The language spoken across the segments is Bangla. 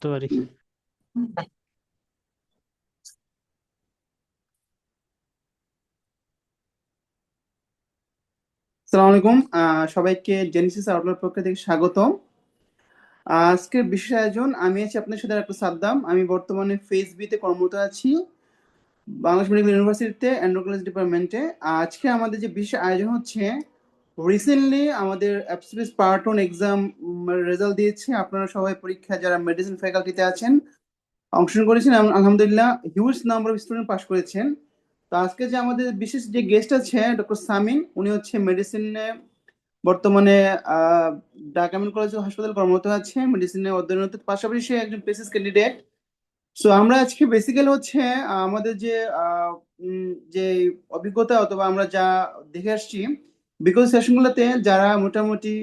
করতে পারি। সালাম আলাইকুম। সবাইকে জেনেসিস আউটলুক পক্ষ থেকে স্বাগত। আজকের বিশেষ আয়োজন, আমি আছি আপনার সাথে একটা সাদ্দাম। আমি বর্তমানে ফেসবিতে কর্মরত আছি, বাংলাদেশ মেডিকেল ইউনিভার্সিটিতে এন্ডোক্রাইনোলজি ডিপার্টমেন্টে। আজকে আমাদের যে বিশেষ আয়োজন হচ্ছে, রিসেন্টলি আমাদের অ্যাবসলিউট পার্ট 1 এক্সাম রেজাল্ট দিয়েছে। আপনারা সবাই পরীক্ষা, যারা মেডিসিন ফ্যাকাল্টিতে আছেন, অংশগ্রহণ করেছেন এবং আলহামদুলিল্লাহ huge number of student pass করেছেন। তো আজকে যে আমাদের বিশেষ যে গেস্ট আছে ডক্টর সামিন, উনি হচ্ছে মেডিসিনে বর্তমানে আহ, ঢাকা মেডিকেল কলেজ ও হাসপাতাল কর্মরত আছে, মেডিসিনে অধ্যয়নরত, পাশাপাশি সে একজন পেসিস ক্যান্ডিডেট। সো আমরা আজকে বেসিক্যালি হচ্ছে আমাদের যে যে অভিজ্ঞতা অথবা আমরা যা দেখে আসছি বিকজ সেশনগুলোতে, যারা মোটামুটি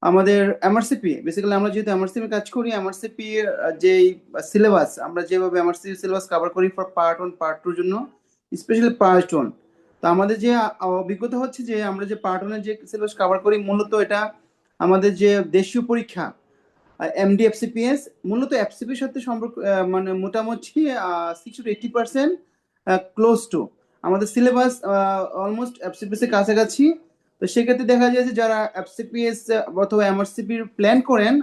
আমাদের এমআরসিপি, বেসিক্যালি আমরা যেহেতু এমআরসিপি কাজ করি, এমআরসিপি যে সিলেবাস, আমরা যেভাবে এমআরসিপি সিলেবাস কভার করি ফর পার্ট 1 পার্ট 2 জন্য, স্পেশালি পার্ট 1। তো আমাদের যে অভিজ্ঞতা হচ্ছে যে আমরা যে পার্ট 1 এর যে সিলেবাস কভার করি, মূলত এটা আমাদের যে দেশীয় পরীক্ষা এমডি এফসিপিএস, মূলত এফসিপির সাথে সম্পর্ক, মানে মোটামুটি 60 to 80% ক্লোজ টু আমাদের সিলেবাস, অলমোস্ট এফসিপিএস এর কাছাকাছি। তো সেক্ষেত্রে দেখা যায় যে যারা এফসিপিএস অথবা এমআরসিপির প্ল্যান করেন,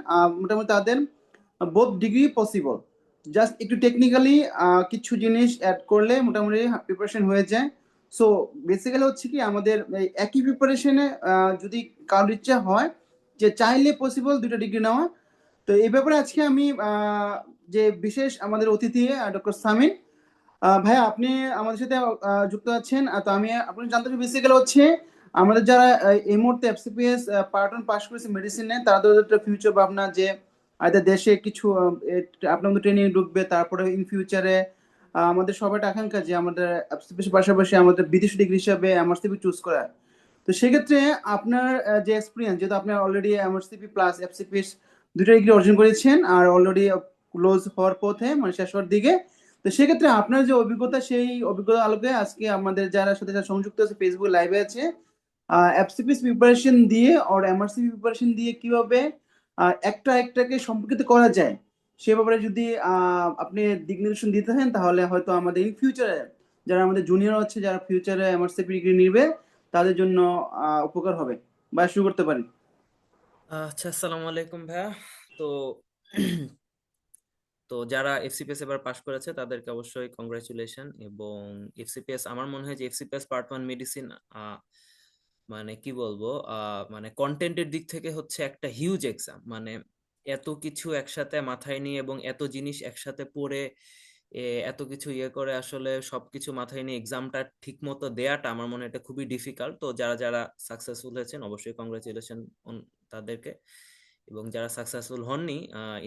মোটামুটি তাদের বোথ ডিগ্রি পসিবল। জাস্ট একটু টেকনিক্যালি কিছু জিনিস অ্যাড করলে মোটামুটি প্রিপারেশন হয়ে যায়। সো বেসিক্যালি হচ্ছে কি, আমাদের এই একই প্রিপারেশনে যদি কারোর ইচ্ছা হয় যে চাইলে পসিবল দুটো ডিগ্রি নেওয়া। তো এই ব্যাপারে আজকে আমি যে বিশেষ আমাদের অতিথি ডক্টর সামিন ভাইয়া, আপনি আমাদের সাথে যুক্ত আছেন। তো আমি আপনি জানতে চাই বেসিক্যালি হচ্ছে আমাদের যারা এই মুহূর্তে এফসিপিএস পার্ট 1 পাস করেছে মেডিসিনে, তাদের একটা ফিউচার ভাবনা যে আমাদের দেশে কিছু আপনার মধ্যে ট্রেনিং ঢুকবে, তারপরে ইন ফিউচারে আমাদের সবার আকাঙ্ক্ষা যে আমাদের এফসিপিএস পাশাপাশি আমাদের বিদেশি ডিগ্রি হিসাবে এমআরসিপি চুজ করা। তো সেক্ষেত্রে আপনার যে এক্সপিরিয়েন্স, যেহেতু আপনি অলরেডি এমআরসিপি প্লাস এফসিপিএস দুটো ডিগ্রি অর্জন করেছেন আর অলরেডি ক্লোজ হওয়ার পথে, মানে শেষ হওয়ার দিকে। তো সেক্ষেত্রে আপনার যে অভিজ্ঞতা, সেই অভিজ্ঞতার আলোকে আজকে আমাদের যারা সাথে সাথে সংযুক্ত আছে, ফেসবুক লাইভে আছে, এফসিপিএস প্রিপারেশন দিয়ে আর এমআরসিপি প্রিপারেশন দিয়ে কিভাবে একটা একটাকে সম্পর্কিত করা যায়, সে ব্যাপারে যদি আপনি দিক নির্দেশন দিতে চান, তাহলে হয়তো আমাদের ইন ফিউচারে যারা আমাদের জুনিয়র আছে, যারা ফিউচারে এমআরসিপি ডিগ্রি নিবে, তাদের জন্য উপকার হবে। বা শুরু করতে পারি। আচ্ছা, আসসালামু আলাইকুম ভাইয়া। তো তো যারা এফসিপিএস এবার পাশ করেছে তাদেরকে অবশ্যই কংগ্রাচুলেশন। এবং এফসিপিএস, আমার মনে হয় যে এফসিপিএস পার্ট 1 মেডিসিন, মানে কি বলবো, মানে কন্টেন্টের দিক থেকে হচ্ছে একটা হিউজ এক্সাম। মানে এত কিছু একসাথে মাথায় নিয়ে এবং এত জিনিস একসাথে পড়ে, এত কিছু ইয়ে করে আসলে সবকিছু মাথায় নিয়ে এক্সামটা ঠিক মতো দেয়াটা আমার মনে হয় এটা খুবই ডিফিকাল্ট। তো যারা যারা সাকসেসফুল হয়েছেন অবশ্যই কংগ্রাচুলেশন তাদেরকে। এবং যারা সাকসেসফুল হননি,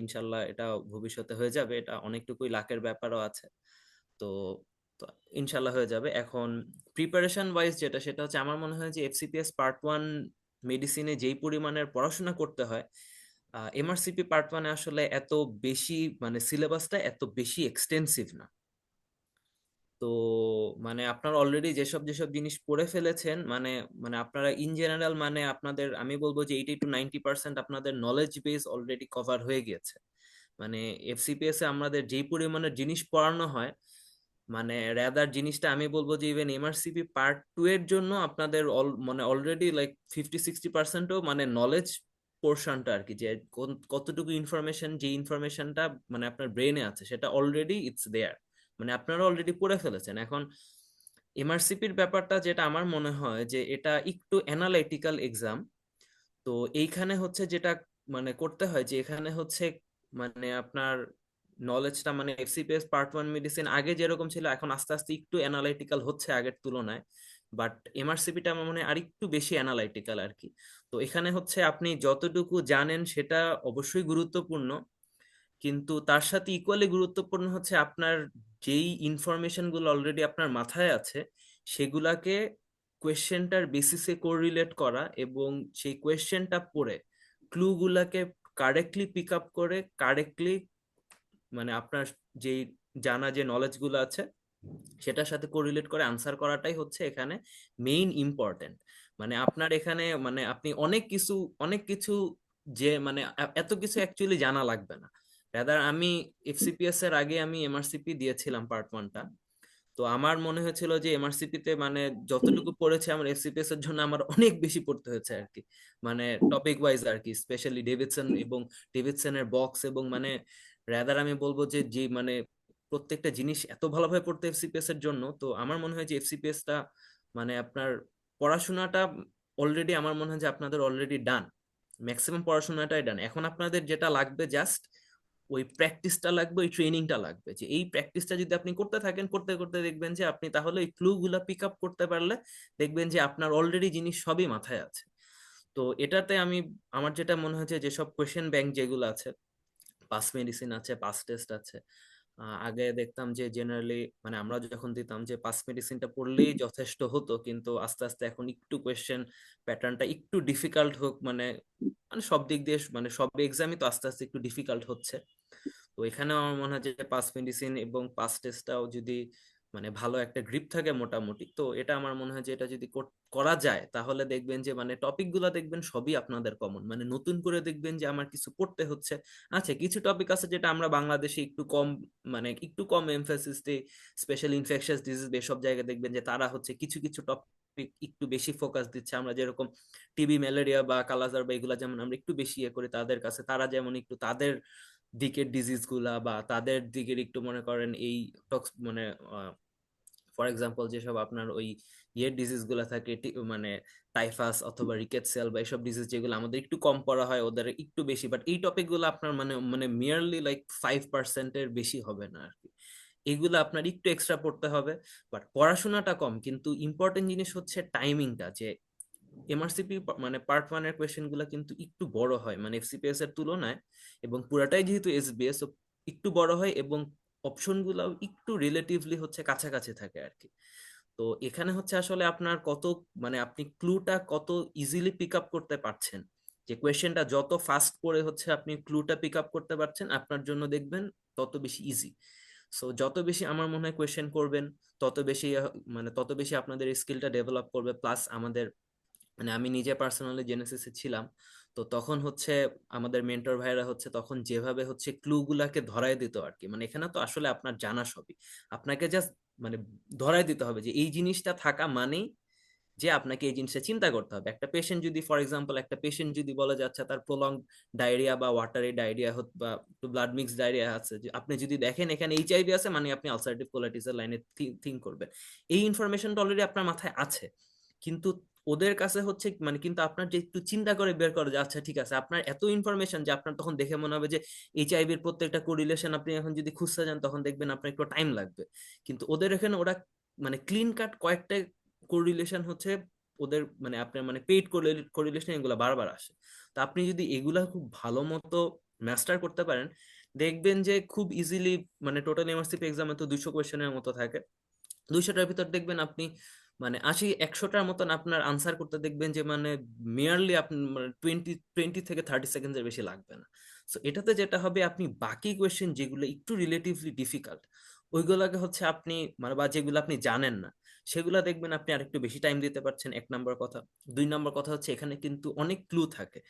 ইনশাল্লাহ এটা ভবিষ্যতে হয়ে যাবে, এটা অনেকটুকুই লাকের ব্যাপারও আছে। তো তো ইনশাল্লাহ হয়ে যাবে। এখন প্রিপারেশন ওয়াইজ যেটা, সেটা হচ্ছে আমার মনে হয় যে এফসিপিএস পার্ট 1 মেডিসিনে যেই পরিমাণের পড়াশোনা করতে হয়, এমআরসিপি পার্ট 1-এ আসলে এত বেশি, মানে সিলেবাসটা এত বেশি এক্সটেন্সিভ না। তো মানে আপনারা অলরেডি যেসব যেসব জিনিস পড়ে ফেলেছেন, মানে মানে আপনারা ইন জেনারেল, মানে আপনাদের আমি বলবো যে 80 to 90% আপনাদের নলেজ বেস অলরেডি কভার হয়ে গিয়েছে। মানে এফসিপিএস এ আমাদের যেই পরিমাণের জিনিস পড়ানো হয়, মানে রেদার জিনিসটা আমি বলবো যে ইভেন এমআরসিপি পার্ট 2 এর জন্য আপনাদের মানে অলরেডি লাইক 50-60%ও মানে নলেজ পোর্শনটা আর কি, যে কতটুকু ইনফরমেশন, যে ইনফরমেশনটা মানে আপনার ব্রেনে আছে সেটা অলরেডি ইটস দেয়ার, মানে আপনারা অলরেডি পড়ে ফেলেছেন। এখন এমআরসিপির ব্যাপারটা যেটা আমার মনে হয় যে এটা একটু অ্যানালাইটিক্যাল এক্সাম। তো এইখানে হচ্ছে যেটা মানে করতে হয় যে এখানে হচ্ছে মানে আপনার নলেজটা, মানে এফসিপিএস পার্ট 1 মেডিসিন আগে যেরকম ছিল এখন আস্তে আস্তে একটু অ্যানালাইটিক্যাল হচ্ছে আগের তুলনায়। বাট এমআরসিপিটা আমার মনে হয় আরেকটু বেশি অ্যানালাইটিক্যাল আর কি। তো এখানে হচ্ছে আপনি যতটুকু জানেন সেটা অবশ্যই গুরুত্বপূর্ণ, কিন্তু তার সাথে ইকুয়ালি গুরুত্বপূর্ণ হচ্ছে আপনার যেই ইনফরমেশন গুলো অলরেডি আপনার মাথায় আছে সেগুলাকে কোয়েশ্চেনটার বেসিসে কোরিলেট করা, এবং সেই কোয়েশ্চেনটা পড়ে ক্লু গুলাকে কারেক্টলি পিক আপ করে কারেক্টলি, মানে আপনার যেই জানা যে নলেজ গুলো আছে সেটার সাথে কোরিলেট করে আনসার করাটাই হচ্ছে এখানে মেইন ইম্পর্টেন্ট। মানে আপনার এখানে মানে আপনি অনেক কিছু যে মানে এত কিছু অ্যাকচুয়ালি জানা লাগবে না। রাদার আমি এফসিপিএস এর আগে আমি এমআরসিপি দিয়েছিলাম পার্ট 1টা। তো আমার মনে হয়েছিল যে এমআরসিপি তে মানে যতটুকু পড়েছে আমার এফসিপিএস এর জন্য আমার অনেক বেশি পড়তে হয়েছে আর কি। মানে টপিক ওয়াইজ আর কি, স্পেশালি ডেভিডসন এবং ডেভিডসনের বক্স এবং মানে রাদার আমি বলবো যে যে মানে প্রত্যেকটা জিনিস এত ভালোভাবে পড়তে এফসিপিএস এর জন্য। তো আমার মনে হয় যে এফসিপিএস টা মানে আপনার পড়াশোনাটা অলরেডি আমার মনে হয় যে আপনাদের অলরেডি ডান, ম্যাক্সিমাম পড়াশোনাটাই ডান। এখন আপনাদের যেটা লাগবে জাস্ট ওই প্র্যাকটিসটা লাগবে, ওই ট্রেনিংটা লাগবে। যে এই প্র্যাকটিসটা যদি আপনি করতে থাকেন, করতে করতে দেখবেন যে আপনি তাহলে ওই ক্লু গুলা পিক আপ করতে পারলে দেখবেন যে আপনার অলরেডি জিনিস সবই মাথায় আছে। তো এটাতে আমি, আমার যেটা মনে হচ্ছে যেসব কোয়েশ্চেন ব্যাংক যেগুলো আছে, পাস মেডিসিন আছে, পাস টেস্ট আছে। আগে দেখতাম যে জেনারেলি মানে আমরা যখন দিতাম যে পাস মেডিসিনটা পড়লেই যথেষ্ট হতো, কিন্তু আস্তে আস্তে এখন একটু কোয়েশ্চেন প্যাটার্নটা একটু ডিফিকাল্ট হোক, মানে মানে সব দিক দিয়ে মানে সব এক্সামই তো আস্তে আস্তে একটু ডিফিকাল্ট হচ্ছে। তো এখানে আমার মনে হয় যে পাস মেডিসিন এবং পাস টেস্টটাও যদি মানে ভালো একটা গ্রিপ থাকে মোটামুটি, তো এটা আমার মনে হয় যে এটা যদি করা যায় তাহলে দেখবেন যে মানে টপিক গুলা দেখবেন সবই আপনাদের কমন, মানে নতুন করে দেখবেন যে আমার কিছু পড়তে হচ্ছে। আচ্ছা, কিছু টপিক আছে যেটা আমরা বাংলাদেশে একটু কম, মানে একটু কম এমফাসিস দিই, স্পেশাল ইনফেকশাস ডিজিজ এসব জায়গায় দেখবেন যে তারা হচ্ছে কিছু কিছু টপিক একটু বেশি ফোকাস দিচ্ছে। আমরা যেরকম টিবি, ম্যালেরিয়া বা কালাজার বা এগুলা যেমন আমরা একটু বেশি ইয়ে করি তাদের কাছে, তারা যেমন একটু তাদের দিকের ডিজিজ গুলা বা তাদের দিকের একটু মনে করেন এই টক্স মানে ফর এক্সাম্পল যেসব আপনার ওই ইয়ের ডিজিজ গুলা থাকে, মানে টাইফাস অথবা রিকেটসিয়াল বা এইসব ডিজিজ যেগুলো আমাদের একটু কম পড়া হয় ওদের একটু বেশি, বাট এই টপিক গুলো আপনার মানে মানে মিয়ারলি লাইক 5%-এর বেশি হবে না আর কি। এগুলো আপনার একটু এক্সট্রা পড়তে হবে, বাট পড়াশোনাটা কম। কিন্তু ইম্পর্টেন্ট জিনিস হচ্ছে টাইমিংটা, যে এমআরসিপি মানে পার্ট 1 এর কোয়েশ্চেন গুলা কিন্তু একটু বড় হয় মানে এফসিপিএস এর তুলনায়, এবং পুরাটাই যেহেতু এসবিএস একটু বড় হয়, এবং অপশন গুলাও একটু রিলেটিভলি হচ্ছে কাছাকাছি থাকে আর কি। তো এখানে হচ্ছে আসলে আপনার কত মানে আপনি ক্লুটা কত ইজিলি পিক আপ করতে পারছেন, যে কোয়েশ্চেনটা যত ফাস্ট করে হচ্ছে আপনি ক্লুটা পিক আপ করতে পারছেন আপনার জন্য দেখবেন তত বেশি ইজি। সো যত বেশি আমার মনে হয় কোয়েশ্চেন করবেন তত বেশি মানে তত বেশি আপনাদের স্কিলটা ডেভেলপ করবে। প্লাস আমাদের মানে আমি নিজে পার্সোনালি জেনেসিসে ছিলাম, তো তখন হচ্ছে আমাদের মেন্টর ভাইরা হচ্ছে তখন যেভাবে হচ্ছে ক্লু গুলাকে ধরায় দিত আর কি, মানে এখানে তো আসলে আপনার জানা সবই, আপনাকে জাস্ট মানে ধরায় দিতে হবে যে এই জিনিসটা থাকা মানেই যে আপনাকে এই জিনিসটা চিন্তা করতে হবে। একটা পেশেন্ট যদি ফর এক্সাম্পল একটা পেশেন্ট যদি বলে যাচ্ছে তার প্রলং ডায়রিয়া বা ওয়াটারি ডায়রিয়া বা ব্লাড মিক্স ডায়রিয়া আছে, যে আপনি যদি দেখেন এখানে এইচআইভি আছে, মানে আপনি আলসারেটিভ কোলাইটিসের লাইনে থিঙ্ক করবেন। এই ইনফরমেশনটা অলরেডি আপনার মাথায় আছে, কিন্তু ওদের কাছে হচ্ছে মানে কিন্তু আপনার যে একটু চিন্তা করে বের করে যে আচ্ছা ঠিক আছে, আপনার এত ইনফরমেশন যে আপনার তখন দেখে মনে হবে যে এইচআইভির প্রত্যেকটা কোরিলেশন আপনি এখন যদি খুঁজতে যান তখন দেখবেন আপনার একটু টাইম লাগবে। কিন্তু ওদের এখানে ওরা মানে ক্লিন কাট কয়েকটা কোরিলেশন হচ্ছে ওদের মানে আপনার মানে পেইড কোরিলেশন এগুলো বারবার আসে। তো আপনি যদি এগুলা খুব ভালো মতো মাস্টার করতে পারেন দেখবেন যে খুব ইজিলি মানে টোটাল এমআরসিপি এক্সামে তো 200 কোয়েশ্চেনের মতো থাকে, 200টার ভিতর দেখবেন আপনি মানে 80-100টার মতন আপনার আনসার করতে দেখবেন যে মানে মেয়ারলি আপনি মানে 20-20 থেকে 30 সেকেন্ডের বেশি লাগবে না। সো এটাতে যেটা হবে আপনি বাকি কোয়েশ্চেন যেগুলো একটু রিলেটিভলি ডিফিকাল্ট ওইগুলোকে হচ্ছে আপনি মানে বা যেগুলো আপনি জানেন না সেগুলো দেখবেন আপনি আরেকটু বেশি টাইম দিতে পারছেন, 1 নম্বর কথা। 2 নম্বর কথা হচ্ছে এখানে কিন্তু অনেক ক্লু থাকে,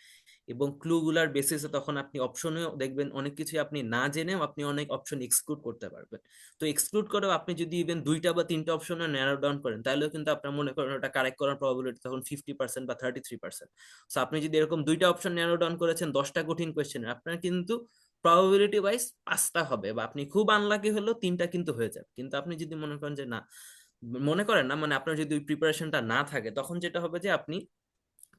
এবং ক্লু গুলার বেসিসে তখন আপনি অপশনেও দেখবেন অনেক কিছু আপনি না জেনেও আপনি অনেক অপশন এক্সক্লুড করতে পারবেন। তো এক্সক্লুড করেও আপনি যদি ইভেন 2টা বা 3টা অপশনে ন্যারো ডাউন করেন তাহলেও কিন্তু আপনার মনে করেন ওটা কারেক্ট করার প্রবাবিলিটি তখন 50% বা 33%। সো আপনি যদি এরকম 2টা অপশন ন্যারো ডাউন করেছেন 10টা কঠিন কোয়েশ্চেন, আপনার কিন্তু প্রবাবিলিটি ওয়াইজ 5টা হবে, বা আপনি খুব আনলাকি হলেও 3টা কিন্তু হয়ে যাবে। কিন্তু আপনি যদি মনে করেন যে না, মনে করেন না মানে আপনার যদি ওই প্রিপারেশনটা না থাকে তখন যেটা হবে যে আপনি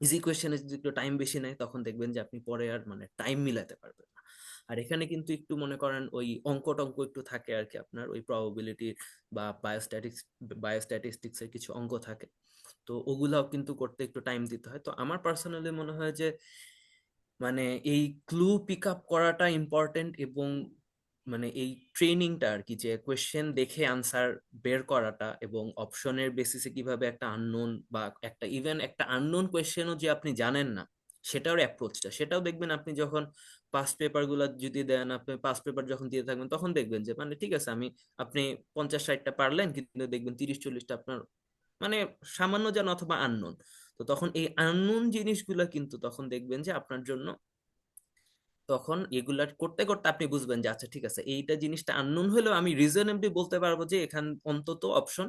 ইজি কোয়েশ্চেনে যদি একটু টাইম বেশি নেয় তখন দেখবেন যে আপনি পরে আর মানে টাইম মিলাতে পারবেন না। আর এখানে কিন্তু একটু মনে করেন ওই অঙ্ক টঙ্ক একটু থাকে আর কি, আপনার ওই প্রবাবিলিটি বা বায়োস্ট্যাটিস্টিক্স এর কিছু অঙ্ক থাকে, তো ওগুলাও কিন্তু করতে একটু টাইম দিতে হয়। তো আমার পার্সোনালি মনে হয় যে মানে এই ক্লু পিক আপ করাটা ইম্পর্টেন্ট, এবং মানে এই ট্রেনিংটা আর কি, যে কোয়েশ্চেন দেখে আনসার বের করাটা এবং অপশনের বেসিসে কিভাবে একটা আননোন বা একটা ইভেন একটা আননোন কোয়েশ্চেনও যে আপনি জানেন না সেটার অ্যাপ্রোচটা, সেটাও দেখবেন আপনি যখন পাস্ট পেপার গুলা যদি দেন, আপনি পাস্ট পেপার যখন দিয়ে থাকবেন তখন দেখবেন যে মানে ঠিক আছে আমি আপনি 50-60টা পারলেন কিন্তু দেখবেন 30-40টা আপনার মানে সামান্য জান অথবা আননোন। তো তখন এই আননোন জিনিসগুলা কিন্তু তখন দেখবেন যে আপনার জন্য তখন এগুলা করতে করতে আপনি বুঝবেন যে আচ্ছা ঠিক আছে, এইটা জিনিসটা আননোন হলেও আমি রিজনেবলি বলতে পারবো যে এখান অন্তত অপশন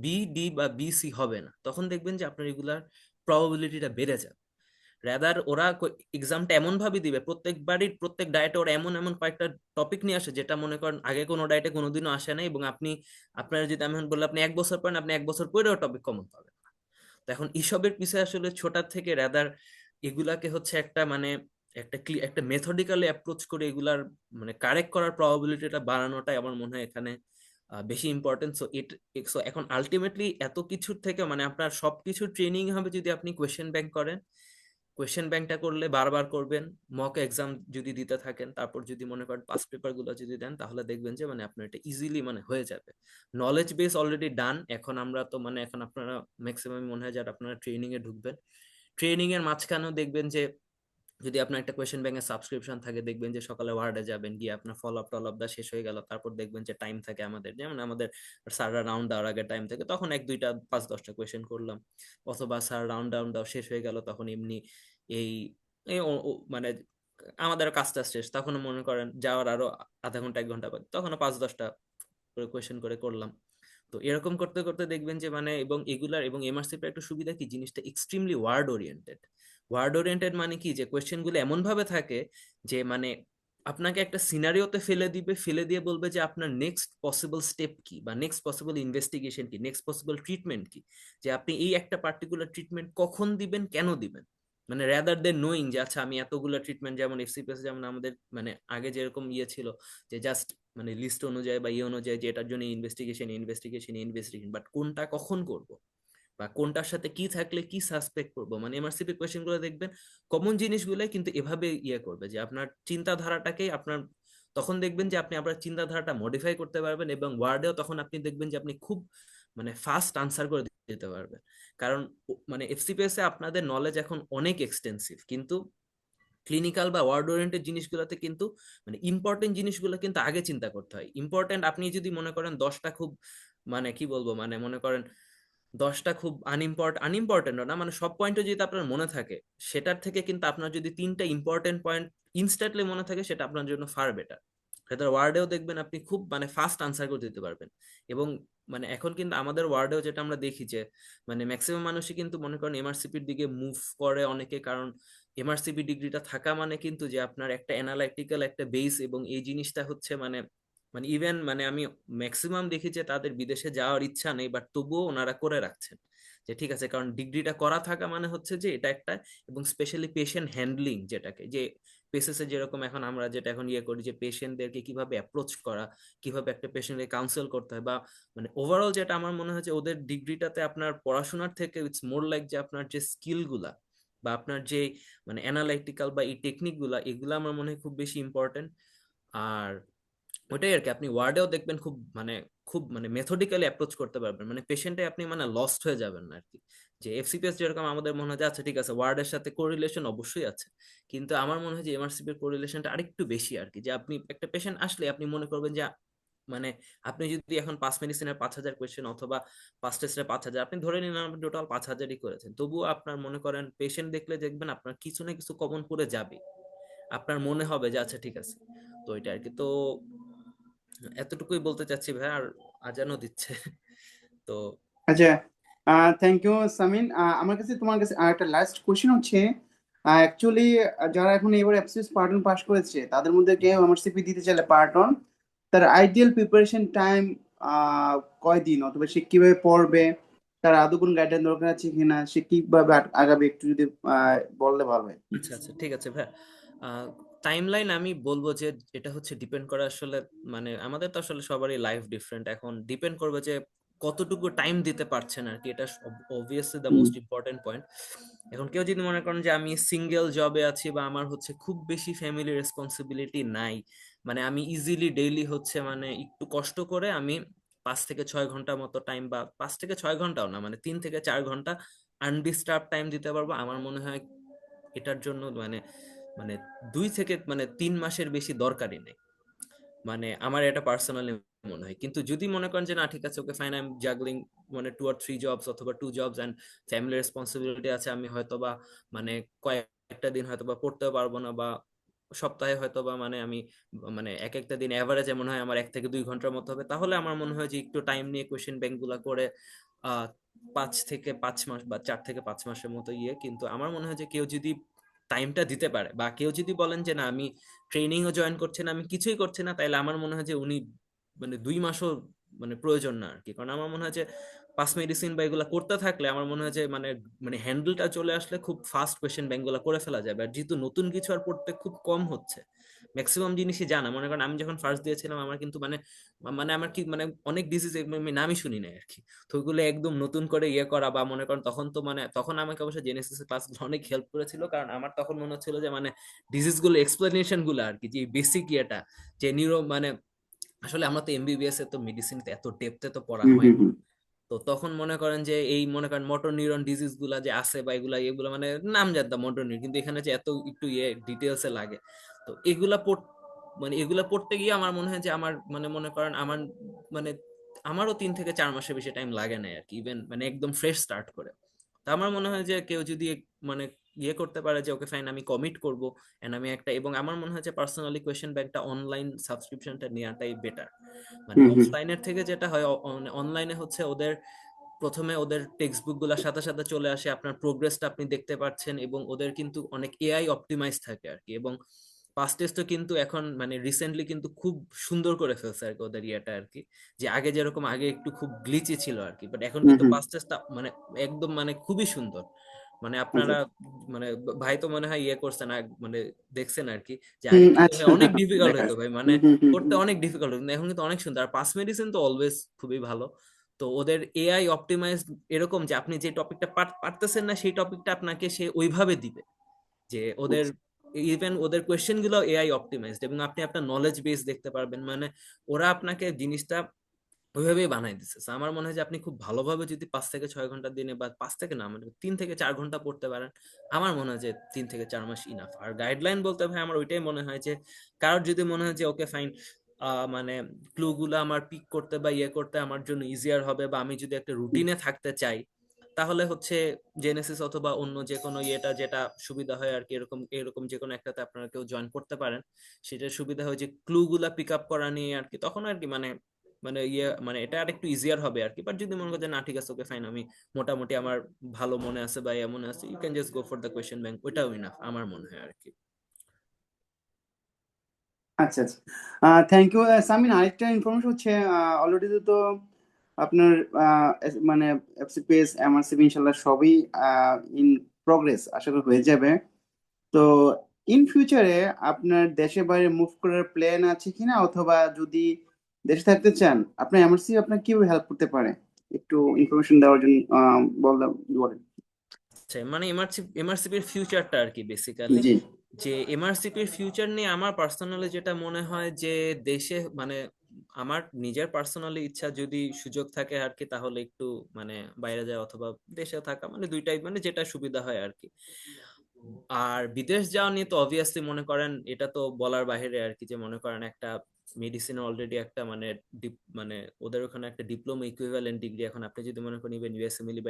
বি, ডি বা বি, সি হবে না। তখন দেখবেন যে আপনার এগুলার প্রবাবিলিটিটা বেড়ে যাবে। রাদার ওরা এক্সামটা এমন ভাবে দিবে, প্রত্যেকবারই প্রত্যেক ডায়েটে ওরা এমন এমন কয়েকটা টপিক নিয়ে আসে যেটা মনে করেন আগে কোনো ডায়েটে কোনোদিনও আসে না, এবং আপনি আপনার যদি আমি এখন বললে আপনি 1 বছর পড়েন, আপনি 1 বছর পরেও টপিক কমন পাবেন না। তো এখন এসবের পিছিয়ে আসলে ছোটার থেকে রাদার এগুলাকে হচ্ছে একটা মানে একটা মেথডিক্যালি অ্যাপ্রোচ করে এগুলার মানে কারেক্ট করার প্রবাবিলিটিটা বাড়ানোটাই আমার মনে হয় এখানে বেশি ইম্পর্টেন্ট। সো এখন আলটিমেটলি এত কিছুর থেকে মানে আপনার সবকিছু ট্রেনিং হবে যদি আপনি কোয়েশ্চেন ব্যাংক করেন। কোয়েশ্চেন ব্যাংকটা করলে বারবার করবেন, মক এক্সাম যদি দিতে থাকেন, তারপর যদি মনে করেন পাস পেপার গুলো যদি দেন, তাহলে দেখবেন যে মানে আপনার এটা ইজিলি মানে হয়ে যাবে। Knowledge base already done. এখন আমরা তো মানে এখন আপনারা ম্যাক্সিমাম মনে হয় যারা আপনারা ট্রেনিং এ ঢুকবেন, ট্রেনিং এর মাঝখানেও দেখবেন যে যদি আপনার একটা কোয়েশ্চেন ব্যাংকের সাবস্ক্রিপশন থাকে, দেখবেন যে সকালে ওয়ার্ডে যাবেন, গিয়ে আপনার ফলো আপ টল আপ দা শেষ হয়ে গেল, তারপর দেখবেন যে টাইম থাকে আমাদের, যেমন আমাদের স্যাররা রাউন্ড দেওয়ার আগে টাইম থাকে, তখন 1 2টা 5 10টা কোয়েশ্চেন করলাম। অথবা স্যার রাউন্ড ডাউন দেওয়া শেষ হয়ে গেল, তখন এমনি এই মানে আমাদের কাজটা শেষ, তখন মনে করেন যাওয়ার আরো আধা ঘন্টা 1 ঘন্টা বাদ, তখন 5 10টা করে কোয়েশ্চেন করে করলাম। তো এরকম করতে করতে দেখবেন যে মানে এবং এগুলার এবং এমআরসিপির একটা সুবিধা কি, জিনিসটা extremely ward oriented. Ward oriented মানে কি, যে কোয়েশ্চেন গুলো এমন ভাবে থাকে যে মানে আপনাকে একটা সিনারিওতে ফেলে দিবে, ফেলে দিয়ে বলবে যে আপনার নেক্সট পসিবল স্টেপ কি, বা নেক্সট পসিবল ইনভেস্টিগেশন কি, নেক্সট পসিবল ট্রিটমেন্ট কি, যে আপনি এই একটা পার্টিকুলার ট্রিটমেন্ট কখন দিবেন, কেন দিবেন। মানে রেদার দেন নোয়িং যে আচ্ছা আমি এতগুলো ট্রিটমেন্ট, যেমন এফসিপিএস যেমন আমাদের মানে আগে যেরকম ইয়ে ছিল যে জাস্ট মানে লিস্ট অনুযায়ী বা ইয়ে অনুযায়ী যে এটার জন্য ইনভেস্টিগেশন ইনভেস্টিগেশন ইনভেস্টিগেশন, বাট কোনটা কখন করব, বা কোনটার সাথে কি থাকলে কি সাসপেক্ট করবো, মানে এমআরসিপি কোয়েশ্চেন গুলো দেখবেন কমন জিনিসগুলো কিন্তু এভাবে ইয়ে করবে যে আপনার চিন্তাধারাটাকে আপনার, তখন দেখবেন যে আপনি আপনার চিন্তাধারাটা মডিফাই করতে পারবেন, এবং ওয়ার্ডেও তখন আপনি দেখবেন যে আপনি খুব মানে ফাস্ট আনসার করে দিতে পারবেন। কারণ মানে এফসিপিএস এ আপনাদের নলেজ এখন অনেক এক্সটেন্সিভ, কিন্তু ক্লিনিক্যাল বা ওয়ার্ড ওরিয়েন্টেড জিনিসগুলোতে কিন্তু মানে ইম্পর্টেন্ট জিনিসগুলো কিন্তু আগে চিন্তা করতে হয়। ইম্পর্টেন্ট আপনি যদি মনে করেন 10টা খুব মানে কি বলবো মানে মনে করেন 10টা খুব আনইম্পর্টেন্ট না, মানে সব পয়েন্টও যদি আপনার মনে থাকে, সেটার থেকে কিন্তু আপনার যদি 3টা ইম্পর্টেন্ট পয়েন্ট ইনস্ট্যান্টলি মনে থাকে, সেটা আপনার জন্য ফার বেটার। সেটার ওয়ার্ডেও দেখবেন আপনি খুব মানে ফাস্ট আনসার করে দিতে পারবেন। এবং মানে এখন কিন্তু আমাদের ওয়ার্ডেও যেটা আমরা দেখি যে মানে ম্যাক্সিমাম মানুষই কিন্তু মনে করেন এমআরসিপির দিকে মুভ করে অনেকে, কারণ এমআরসিপি ডিগ্রিটা থাকা মানে কিন্তু যে আপনার একটা অ্যানালাইটিক্যাল একটা বেস, এবং এই জিনিসটা হচ্ছে মানে মানে ইভেন মানে আমি ম্যাক্সিমাম দেখি যে তাদের বিদেশে যাওয়ার ইচ্ছা নেই, বাট তবুও ওনারা করে রাখছেন যে ঠিক আছে, কারণ ডিগ্রিটা করা থাকা মানে হচ্ছে যে এটা একটা, এবং স্পেশালি পেশেন্ট হ্যান্ডলিং যেটাকে যে পেসেসে যেরকম এখন আমরা যেটা এখন ইয়ে করি যে পেশেন্টদেরকে কিভাবে অ্যাপ্রোচ করা, কিভাবে একটা পেশেন্টকে কাউন্সেল করতে হয়, বা মানে ওভারঅল যেটা আমার মনে হয় যে ওদের ডিগ্রিটাতে আপনার পড়াশোনার থেকে ইটস মোর লাইক যে আপনার যে স্কিল গুলা বা আপনার যে মানে অ্যানালাইটিক্যাল বা এই টেকনিক গুলা, এগুলা আমার মনে হয় খুব বেশি ইম্পর্টেন্ট। আর ওটাই আর কি, আপনি ওয়ার্ডেও দেখবেন খুব মানে মেথডিক্যালি অ্যাপ্রোচ করতে পারবেন, মানে পেশেন্টে আপনি মানে লস্ট হয়ে যাবেন না আর কি। যে এফসিপিএস যেরকম আমাদের মনে হয় যে আচ্ছা ঠিক আছে ওয়ার্ডের সাথে কোরিলেশন অবশ্যই আছে, কিন্তু আমার মনে হয় যে এমআরসিপির কোরিলেশনটা আরেকটু বেশি আর কি। যে আপনি একটা পেশেন্ট আসলে আপনি মনে করবেন যে মানে আপনি যদি এখন 5 মেডিসিনের 5,000 কোয়েশ্চেন অথবা 5 টেস্টের 5,000, আপনি ধরে নিন আপনি টোটাল 5,000ই করেছেন, তবুও আপনার মনে করেন পেশেন্ট দেখলে দেখবেন আপনার কিছু না কিছু কমন পড়ে যাবে, আপনার মনে হবে যে আচ্ছা ঠিক আছে। তো এটা আর কি। তো এতটুকুই বলতে চাচ্ছি ভাই, আর আজানও দিচ্ছে। তো আচ্ছা, থ্যাংক ইউ সামিন। আমার কাছে তোমার কাছে আর একটা লাস্ট কোশ্চেন হচ্ছে, অ্যাকচুয়ালি যারা এখন এবার এফসিএস পার্ট ওয়ান পাস করেছে তাদের মধ্যে কেউ এমআরসিপি দিতে চাইলে পার্ট ওয়ান, তার আইডিয়াল প্রিপারেশন টাইম কয়দিন, অথবা সে কিভাবে পড়বে, তার আদৌ কোনো গাইডলাইন দরকার আছে কিনা, সে কিভাবে আগাবে, একটু যদি বললে ভালো হয় প্লিজ। আচ্ছা আচ্ছা ঠিক আছে ভাই। টাইমলাইন আমি বলবো যে এটা হচ্ছে ডিপেন্ড করে আসলে, মানে আমাদের তো আসলে সবারই লাইফ ডিফারেন্ট, এখন ডিপেন্ড করবে যে কতটুকু টাইম দিতে পারছেন আর কি, এটা obviously the hmm. Most important point. এখন কেউ যদি মনে করেন যে আমি সিঙ্গেল জবে আছি বা আমার হচ্ছে খুব বেশি ফ্যামিলি রেসপন্সিবিলিটি নাই, মানে আমি ইজিলি ডেইলি হচ্ছে মানে একটু কষ্ট করে আমি 5 থেকে 6 ঘন্টা মতো টাইম, বা 5 থেকে 6 ঘন্টাও না, মানে 3 থেকে 4 ঘন্টা আনডিস্টার্ব টাইম দিতে পারবো, আমার মনে হয় এটার জন্য মানে মানে 2 থেকে 3 মাসের বেশি দরকারই নেই। মানে আমার এটা পার্সোনালি মনে হয়। কিন্তু যদি মনে করেন যে না ঠিক আছে okay fine, I am juggling মানে 2 or 3 জবস অথবা 2 জবস এন্ড ফ্যামিলি রেসপন্সিবিলিটি আছে, আমি হয়তো বা মানে কয়েকটা দিন হয়তো বা পড়তে পারবো না, বা সপ্তাহে হয়তো বা মানে আমি মানে এক একটা দিন অ্যাভারেজে মনে হয় আমার 1 থেকে 2 ঘন্টার মতো হবে, তাহলে আমার মনে হয় যে একটু টাইম নিয়ে কোয়েশ্চেন ব্যাংক গুলা করে 5 থেকে 5 মাস বা 4 থেকে 5 মাসের মতো কিন্তু আমার মনে হয় যে কেউ যদি টাইমটা দিতে পারে, বা কেউ যদি বলেন যে না আমি ট্রেনিংও জয়েন করছি না, আমি কিছুই করছি না, তাইলে আমার মনে হয় যে উনি মানে 2 মাসও মানে প্রয়োজন না আর কি। কারণ আমার মনে হয় যে পাস মেডিসিন বা এগুলা করতে থাকলে আমার মনে হয় যে মানে মানে হ্যান্ডেলটা চলে আসলে খুব ফাস্ট কোয়েশ্চেন ব্যাংক গুলা করে ফেলা যাবে। আর যেহেতু নতুন কিছু আর পড়তে খুব কম হচ্ছে, ম্যাক্সিমাম জিনিসই জানা, মনে করেন আমি যখন ফার্স্ট দিয়েছিলাম আমার কিন্তু মানে মানে আমার কি মানে অনেক ডিজিজ আমি নামই শুনি নাই আর কি। তো ওইগুলো একদম নতুন করে করা, বা মনে করেন তখন তো মানে তখন আমাকে অবশ্য জেনেসিস ক্লাসগুলো অনেক হেল্প করেছিল, কারণ আমার তখন মনে হচ্ছিল যে মানে ডিজিজ গুলো এক্সপ্লেনেশন গুলো আর কি, যে বেসিক যে নিউরো মানে আসলে আমরা তো এমবিবিএস এ তো মেডিসিন এত ডেপথে তো পড়া হুম হয় হুম না। হুম। তো তখন মনে করেন যে এই মনে করেন মোটর নিউরন ডিজিজ গুলা যে আছে বা এগুলা এগুলো মানে নাম জানতাম মোটর নিউরন, কিন্তু এখানে যে এত একটু ডিটেলস এ লাগে, তো এগুলা মানে এগুলা পড়তে গিয়ে আমার মনে হয় যে আমার মানে মনে করেন আমার মানে আমারও 3 থেকে 4 মাসের বেশি টাইম লাগে না আর কি, ইভেন মানে একদম ফ্রেশ স্টার্ট করে। তা আমার মনে হয় যে কেউ যদি মানে করতে পারে যে ওকে ফাইন আমি কমিট করব, এন্ড আমি একটা, এবং আমার মনে হয় যে পার্সোনালি কোয়েশ্চেন ব্যাংকটা অনলাইন সাবস্ক্রিপশনটা নেওয়াটাই বেটার। মানে হুম হুম। অফলাইনের থেকে যেটা হয় অনলাইনে হচ্ছে ওদের প্রথমে ওদের টেক্সট বুক গুলার সাথে সাথে চলে আসে, আপনার প্রোগ্রেসটা আপনি দেখতে পাচ্ছেন, এবং ওদের কিন্তু অনেক এআই অপটিমাইজ থাকে আর কি। এবং পাস টেস্টও কিন্তু এখন মানে রিসেন্টলি কিন্তু খুব সুন্দর করে ফেলছে আর কি ওদের আর কি, যে আগে যেরকম আগে একটু খুব গ্লিচি ছিল আর কি, বাট এখন হুম কিন্তু হুম। পাস টেস্টটা মানে একদম মানে খুবই সুন্দর। মানে আচ্ছা। আপনারা মানে ভাই তো মনে হয় করছেন মানে দেখছেন আর কি, যে আগে হুম, কিন্তু ভাই আচ্ছা। অনেক ডিফিকাল্ট দেখা হতো আছে। ভাই, মানে হুম হুম হুম করতে হুম। অনেক ডিফিকাল্ট হতো, কিন্তু এখন কিন্তু অনেক সুন্দর। আর পাস মেডিসিন তো অলওয়েজ খুবই ভালো। তো ওদের এআই অপটিমাইজ এরকম যে আপনি যে টপিকটা পারতেছেন না সেই টপিকটা আপনাকে সে ওইভাবে দিবে, যে ওদের আচ্ছা। ইভেন ওদের কোয়েশ্চেন গুলো এআই অপটিমাইজড, এবং আপনি আপনার নলেজ বেস দেখতে পারবেন। মানে ওরা আপনাকে জিনিসটা ওইভাবেই বানাই দিচ্ছে। So আমার মনে হয় যে আপনি খুব ভালোভাবে যদি 5 থেকে 6 ঘন্টা দিনে, বা 5 থেকে না মানে 3 থেকে 4 ঘন্টা পড়তে পারেন, আমার মনে হয় যে 3 থেকে 4 মাস ইনাফ। আর গাইডলাইন বলতে ভাই আমার ওইটাই মনে হয় যে কারোর যদি মনে হয় যে ওকে ফাইন মানে ক্লু গুলো আমার পিক করতে বা করতে আমার জন্য ইজিয়ার হবে, বা আমি যদি একটা রুটিনে থাকতে চাই, তাহলে হচ্ছে জেনেসিস অথবা অন্য যে কোনো যেটা সুবিধা হয় আর কি, এরকম এরকম যে কোনো একটাতে আপনারা কেউ জয়েন করতে পারেন। সেটার সুবিধা হয় যে ক্লু গুলা পিক আপ করা নিয়ে আর কি, তখন আর কি মানে মানে মানে এটা আর একটু ইজিয়ার হবে আর কি। বাট যদি মনে করেন না ঠিক আছে ওকে ফাইন আমি মোটামুটি আমার ভালো মনে আছে বা মনে আছে, you can just go for the question bank, ওইটাও ইনাফ আমার মনে হয় আর কি। আচ্ছা আচ্ছা। Thank you Samin. আরেকটা ইনফরমেশন হচ্ছে অলরেডি তো আপনার মানে এফসিপিএস এমআরসিপি ইনশাল্লাহ সবই ইন প্রগ্রেস, আশা করি হয়ে যাবে। তো ইন ফিউচারে আপনার দেশে বাইরে মুভ করার প্ল্যান আছে কিনা, অথবা যদি দেশে থাকতে চান আপনার এমআরসি আপনার কিভাবে হেল্প করতে পারে, একটু ইনফরমেশন দেওয়ার জন্য বললাম বলেন। আচ্ছা, মানে এমআরসিপির ফিউচারটা আর কি বেসিক্যালি, জি। যে এমআরসিপির ফিউচার নিয়ে আমার পার্সোনালি যেটা মনে হয় যে দেশে মানে আমার নিজের পার্সোনালি ইচ্ছা যদি সুযোগ থাকে আর কি, তাহলে একটু মানে বাইরে যায় অথবা দেশে থাকা, মানে দুইটাই মানে যেটা সুবিধা হয় আর কি। আর বিদেশ যাওয়া নিয়ে তো অবভিয়াসলি মনে করেন এটা তো বলার বাইরে আর কি, যে মনে করেন একটা মেডিসিন অলরেডি একটা মানে মানে ওদের ওখানে একটা ডিপ্লোমা ইকুইভ্যালেন্ট ডিগ্রি, এখন আপনি যদি মনে করেন ইভেন ইউএসএ মিলি বা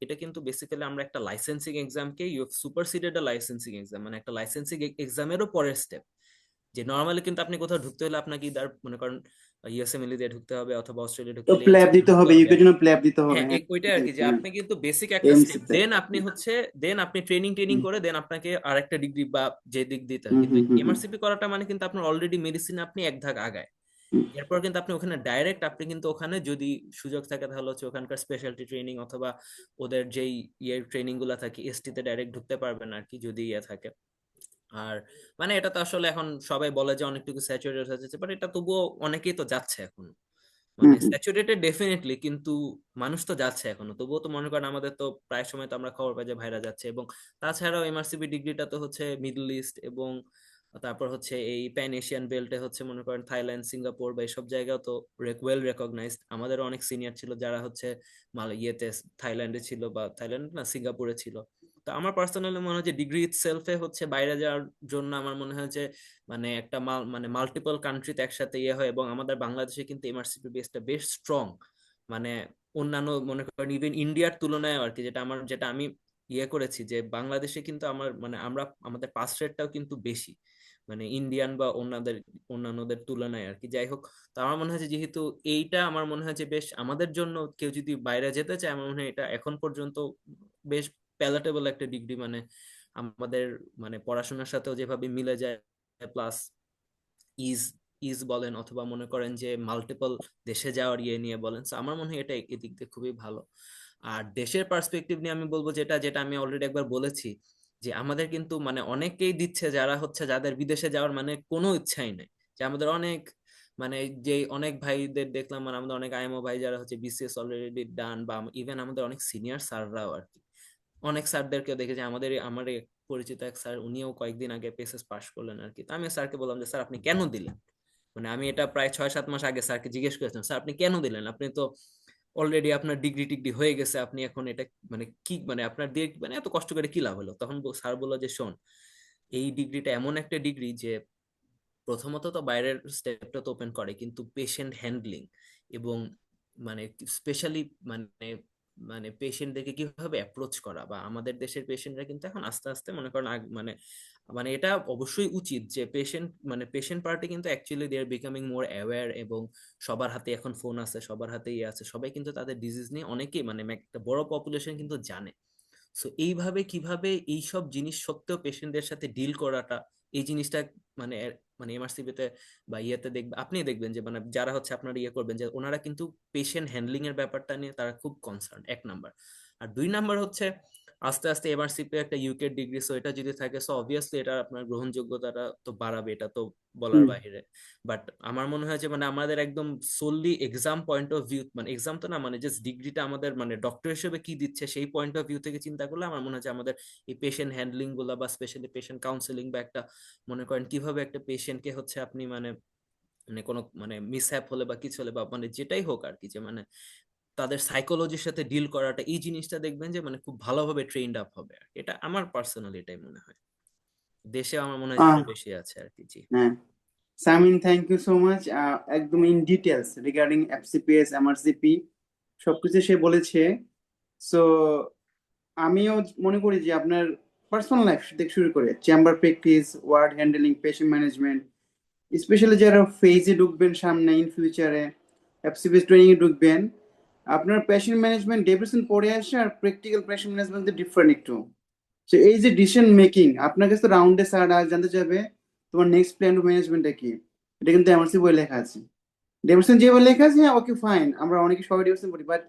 এটা কিন্তু বেসিক্যালি আমরা একটা লাইসেন্সিং এক্সামকে ইউ সুপারসিডেড লাইসেন্সিং এক্সাম, মানে একটা লাইসেন্সিং এক্সামেরও পরের স্টেপ। যে নর্মালি কিন্তু আপনি কোথাও ঢুকতে হলে আপনাকে ইদার মনে করেন ইউএসএ মিলি দিয়ে ঢুকতে হবে, অথবা অস্ট্রেলিয়া তো ঢুকতে হলে প্ল্যাব এইচএম দিতে ঢুকতে হবে, হবে। ইউকের জন্য প্ল্যাব দিতে হবে, হ্যাঁ হ্যাঁ। ওইটাই আর কি, যে হ্যাঁ। আপনি কিন্তু বেসিক একটা স্টেপ এমসিতে। দেন আপনি হচ্ছে দেন আপনি ট্রেনিং ট্রেনিং করে দেন আপনাকে আরেকটা ডিগ্রি বা যে দিক দিতে হয়। হুম কিন্তু হুম হুম হুম এমআরসিপি করাটা মানে কিন্তু আপনার অলরেডি মেডিসিনে আপনি এক ধাপ আগায়। হুম। এরপর কিন্তু আপনি ওখানে ডাইরেক্ট আপনি কিন্তু ওখানে যদি সুযোগ থাকে তাহলে হচ্ছে ওখানকার স্পেশালিটি ট্রেনিং অথবা ওদের যেই ট্রেনিং গুলা থাকে এসটি তে ডাইরেক্ট ঢুকতে পারবেন আর কি, যদি থাকে। আর মানে এটা তো আসলে এখন সবাই বলে যে অনেকটুকু স্যাচুরেটেড হয়ে যাচ্ছে, বাট এটা তবুও অনেকেই তো যাচ্ছে এখন। হুম মানে হুম। স্যাচুরেটেড ডেফিনেটলি, কিন্তু মানুষ তো যাচ্ছে এখনো, তবুও তো মনে করেন আমাদের তো প্রায় সময় তো আমরা খবর পাই যে ভাইরা যাচ্ছে। এবং তাছাড়াও এমআরসিবি ডিগ্রিটা তো হচ্ছে মিডল ইস্ট, এবং তারপর হচ্ছে এই প্যান এশিয়ান বেল্টে হচ্ছে মনে করেন থাইল্যান্ড সিঙ্গাপুর বা এইসব জায়গাও তো ওয়েল রেকগনাইজড। আমাদের অনেক সিনিয়র ছিল যারা হচ্ছে থাইল্যান্ডে ছিল, বা থাইল্যান্ড না সিঙ্গাপুরে ছিল। তো আমার পার্সোনালি মনে হয় যে ডিগ্রি ইটসেলফে হচ্ছে বাইরে যাওয়ার জন্য আমার মনে হয় যে মানে একটা মানে মাল্টিপল কান্ট্রিতে একসাথে হয়, এবং আমাদের বাংলাদেশে কিন্তু এমআরসিপি বেসটা বেশ স্ট্রং। মানে অন্যান্য মনে করেন ইভেন ইন্ডিয়ার তুলনায় আর কি, যেটা আমি করেছি যে বাংলাদেশে কিন্তু আমার মানে আমরা আমাদের পাস রেটটাও কিন্তু বেশি। মানে ইন্ডিয়ান বা অন্যান্যদের তুলনায় আর কি। যাই হোক, তো আমার মনে হয় যে যেহেতু এইটা আমার মনে হয় যে বেশ আমাদের জন্য, কেউ যদি বাইরে যেতে চায় আমার মনে হয় এটা এখন পর্যন্ত বেশ প্যালাটেবল একটা ডিগ্রি, মানে আমাদের মানে পড়াশোনার সাথেও যেভাবে মিলে যায়, প্লাস ইজ ইজ বলেন অথবা মনে করেন যে মাল্টিপল দেশে যাওয়ার ইয়ে নিয়ে বলেন, তো আমার মনে হয় এটা এদিক দিয়ে খুবই ভালো। আর দেশের পার্সপেক্টিভ নিয়ে আমি বলবো যেটা যেটা আমি অলরেডি একবার বলেছি, যে আমাদের কিন্তু মানে অনেকেই দিচ্ছে যারা হচ্ছে যাদের বিদেশে যাওয়ার মানে কোনো ইচ্ছাই নেই। যে আমাদের অনেক মানে যে অনেক ভাইদের দেখলাম, মানে আমাদের অনেক আইএমও ভাই যারা হচ্ছে বিসিএস অলরেডি ডান, বা ইভেন আমাদের অনেক সিনিয়র স্যাররাও আর কি, অনেক স্যারদেরকে দেখেছি। আমার এক পরিচিত এক স্যার, উনিও কয়েকদিন আগে পেসেস পাশ করলেন আর কি। তো আমি স্যারকে বললাম যে স্যার আপনি কেন দিলেন, মানে আমি এটা প্রায় 6-7 মাস আগে স্যারকে জিজ্ঞেস করেছিলাম, স্যার আপনি কেন দিলেন, আপনি তো অলরেডি আপনার ডিগ্রি টিগ্রি হয়ে গেছে, আপনি এখন এটা মানে কি মানে আপনার দিয়ে মানে এত কষ্ট করে কি লাভ হলো। তখন স্যার বললো যে শোন, এই ডিগ্রিটা এমন একটা ডিগ্রি যে প্রথমত তো বাইরের স্টেপটা তো ওপেন করে, কিন্তু পেশেন্ট হ্যান্ডলিং এবং মানে স্পেশালি মানে মানে পেশেন্টদেরকে কিভাবে অ্যাপ্রোচ করা, বা আমাদের দেশের পেশেন্টরা কিন্তু এখন আস্তে আস্তে মনে করেন মানে মানে এটা অবশ্যই উচিত যে পেশেন্ট পার্টি কিন্তু actually they are becoming more aware, এবং সবার হাতে এখন ফোন আছে, সবার হাতে ইয়ে আছে, সবাই কিন্তু তাদের ডিজিজ নিয়ে অনেকেই মানে একটা বড় পপুলেশন কিন্তু জানে। সো এইভাবে কিভাবে এইসব জিনিস সত্ত্বেও পেশেন্টদের সাথে ডিল করাটা, এই জিনিসটা মানে মানে এমআরসিপি তে বা ইয়েতে দেখবে, আপনি দেখবেন যে মানে যারা হচ্ছে আপনার ইয়ে করবেন, যে ওনারা কিন্তু পেশেন্ট হ্যান্ডলিং এর ব্যাপারটা নিয়ে তারা খুব কনসার্ন, 1 নাম্বার। আর 2 নাম্বার হচ্ছে আস্তে আস্তে এমআরসিপি একটা ইউকে ডিগ্রি, সো এটা যদি থাকে সো অবভিয়াসলি এটা আপনার গ্রহণযোগ্যতাটা তো বাড়াবে, এটা তো বলার হুম। বাইরে। বাট আমার মনে হয় যে মানে আমাদের একদম solely exam point of view, মানে এক্সাম তো না, মানে জাস্ট ডিগ্রিটা আমাদের মানে ডক্টর হিসেবে কি দিচ্ছে সেই পয়েন্ট অফ ভিউ থেকে চিন্তা করলে আমার মনে হয় যে আমাদের এই পেশেন্ট হ্যান্ডলিং গুলা বা স্পেশালি পেশেন্ট কাউন্সেলিং, বা একটা মনে করেন কিভাবে একটা পেশেন্টকে হচ্ছে আপনি মানে মানে কোনো মানে মিসহ্যাপ হলে বা কিছু হলে বা মানে যেটাই হোক আর কি, যে মানে তাদের সাইকোলজির সাথে ডিল করাটা, এই জিনিসটা দেখবেন যে মানে খুব ভালোভাবে ট্রেনড আপ হবে আর কি। এটা আমার পার্সোনালি এটাই মনে হয়, দেশে আমার মনে হয় যে আহ এটা বেশি আছে আর কি। জি। হ্যাঁ, Samin, thank you so much. একদম in details regarding FCPS, MRCP সবকিছু সে বলেছে। সো আমিও মনে করি যে আপনার পার্সোনাল লাইফ থেকে শুরু করে chamber practice, ward handling, patient management, specially যারা ফেজে ঢুকবেন সামনে ইন ফিউচারে, এফসিপিএস ট্রেনিং এ ঢুকবেন, আপনার পেশেন্ট ম্যানেজমেন্ট ডেভিয়েশন পড়ে আসে, আর প্র্যাকটিক্যাল পেশেন্ট ম্যানেজমেন্ট ডিফারেন্ট একটু। তো এই যে ডিসিশন মেকিং, আপনার কাছে রাউন্ডে স্যার আজ জানতে চাইবে তোমার নেক্সট প্ল্যান টু ম্যানেজমেন্টটা কি, এটা কিন্তু এমআরসি বই লেখা আছে। ডেভিডসন যে বই লেখা আছে, হ্যাঁ ওকে ফাইন, আমরা অনেকে সবাই ডেভিডসন পড়ি, বাট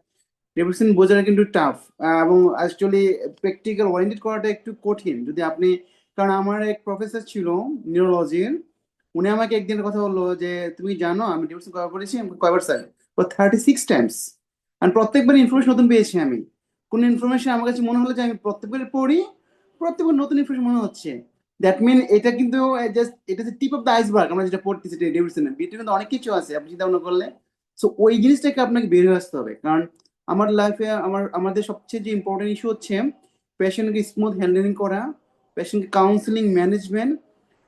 ডেভিডসন বোঝাটা কিন্তু টাফ। এবং অ্যাকচুয়ালি প্র্যাকটিক্যাল ওরিয়েন্টেড করাটা একটু কঠিন যদি আপনি, কারণ আমার এক প্রফেসর ছিল নিউরোলজির, উনি আমাকে একদিনের কথা বললো যে তুমি জানো আমি ডেভিডসন কয়বার পড়েছি, আমি কয়বার স্যার, ও 36 টাইমস। আর প্রত্যেকবার ইনফরমেশন নতুন পেয়েছি আমি, কোন ইনফরমেশন আমার কাছে মনে হলো যে আমি প্রত্যেকবার পড়ি, প্রত্যেকবার নতুন ইনফরমেশন মনে হচ্ছে। দ্যাট মিন এটা কিন্তু জাস্ট এটা যে টিপ অফ দ্য আইসবার্গ, আমরা যেটা পড়তেছি ডেভিডসনের ভিতরে কিন্তু অনেক কিছু আছে আপনি চিন্তা ভাবনা করলে। সো ওই জিনিসটাকে আপনাকে বের হয়ে আসতে হবে, কারণ আমার লাইফে আমাদের সবচেয়ে যে ইম্পর্টেন্ট ইস্যু হচ্ছে পেশেন্টকে স্মুথ হ্যান্ডলিং করা, পেশেন্টকে কাউন্সিলিং, ম্যানেজমেন্ট,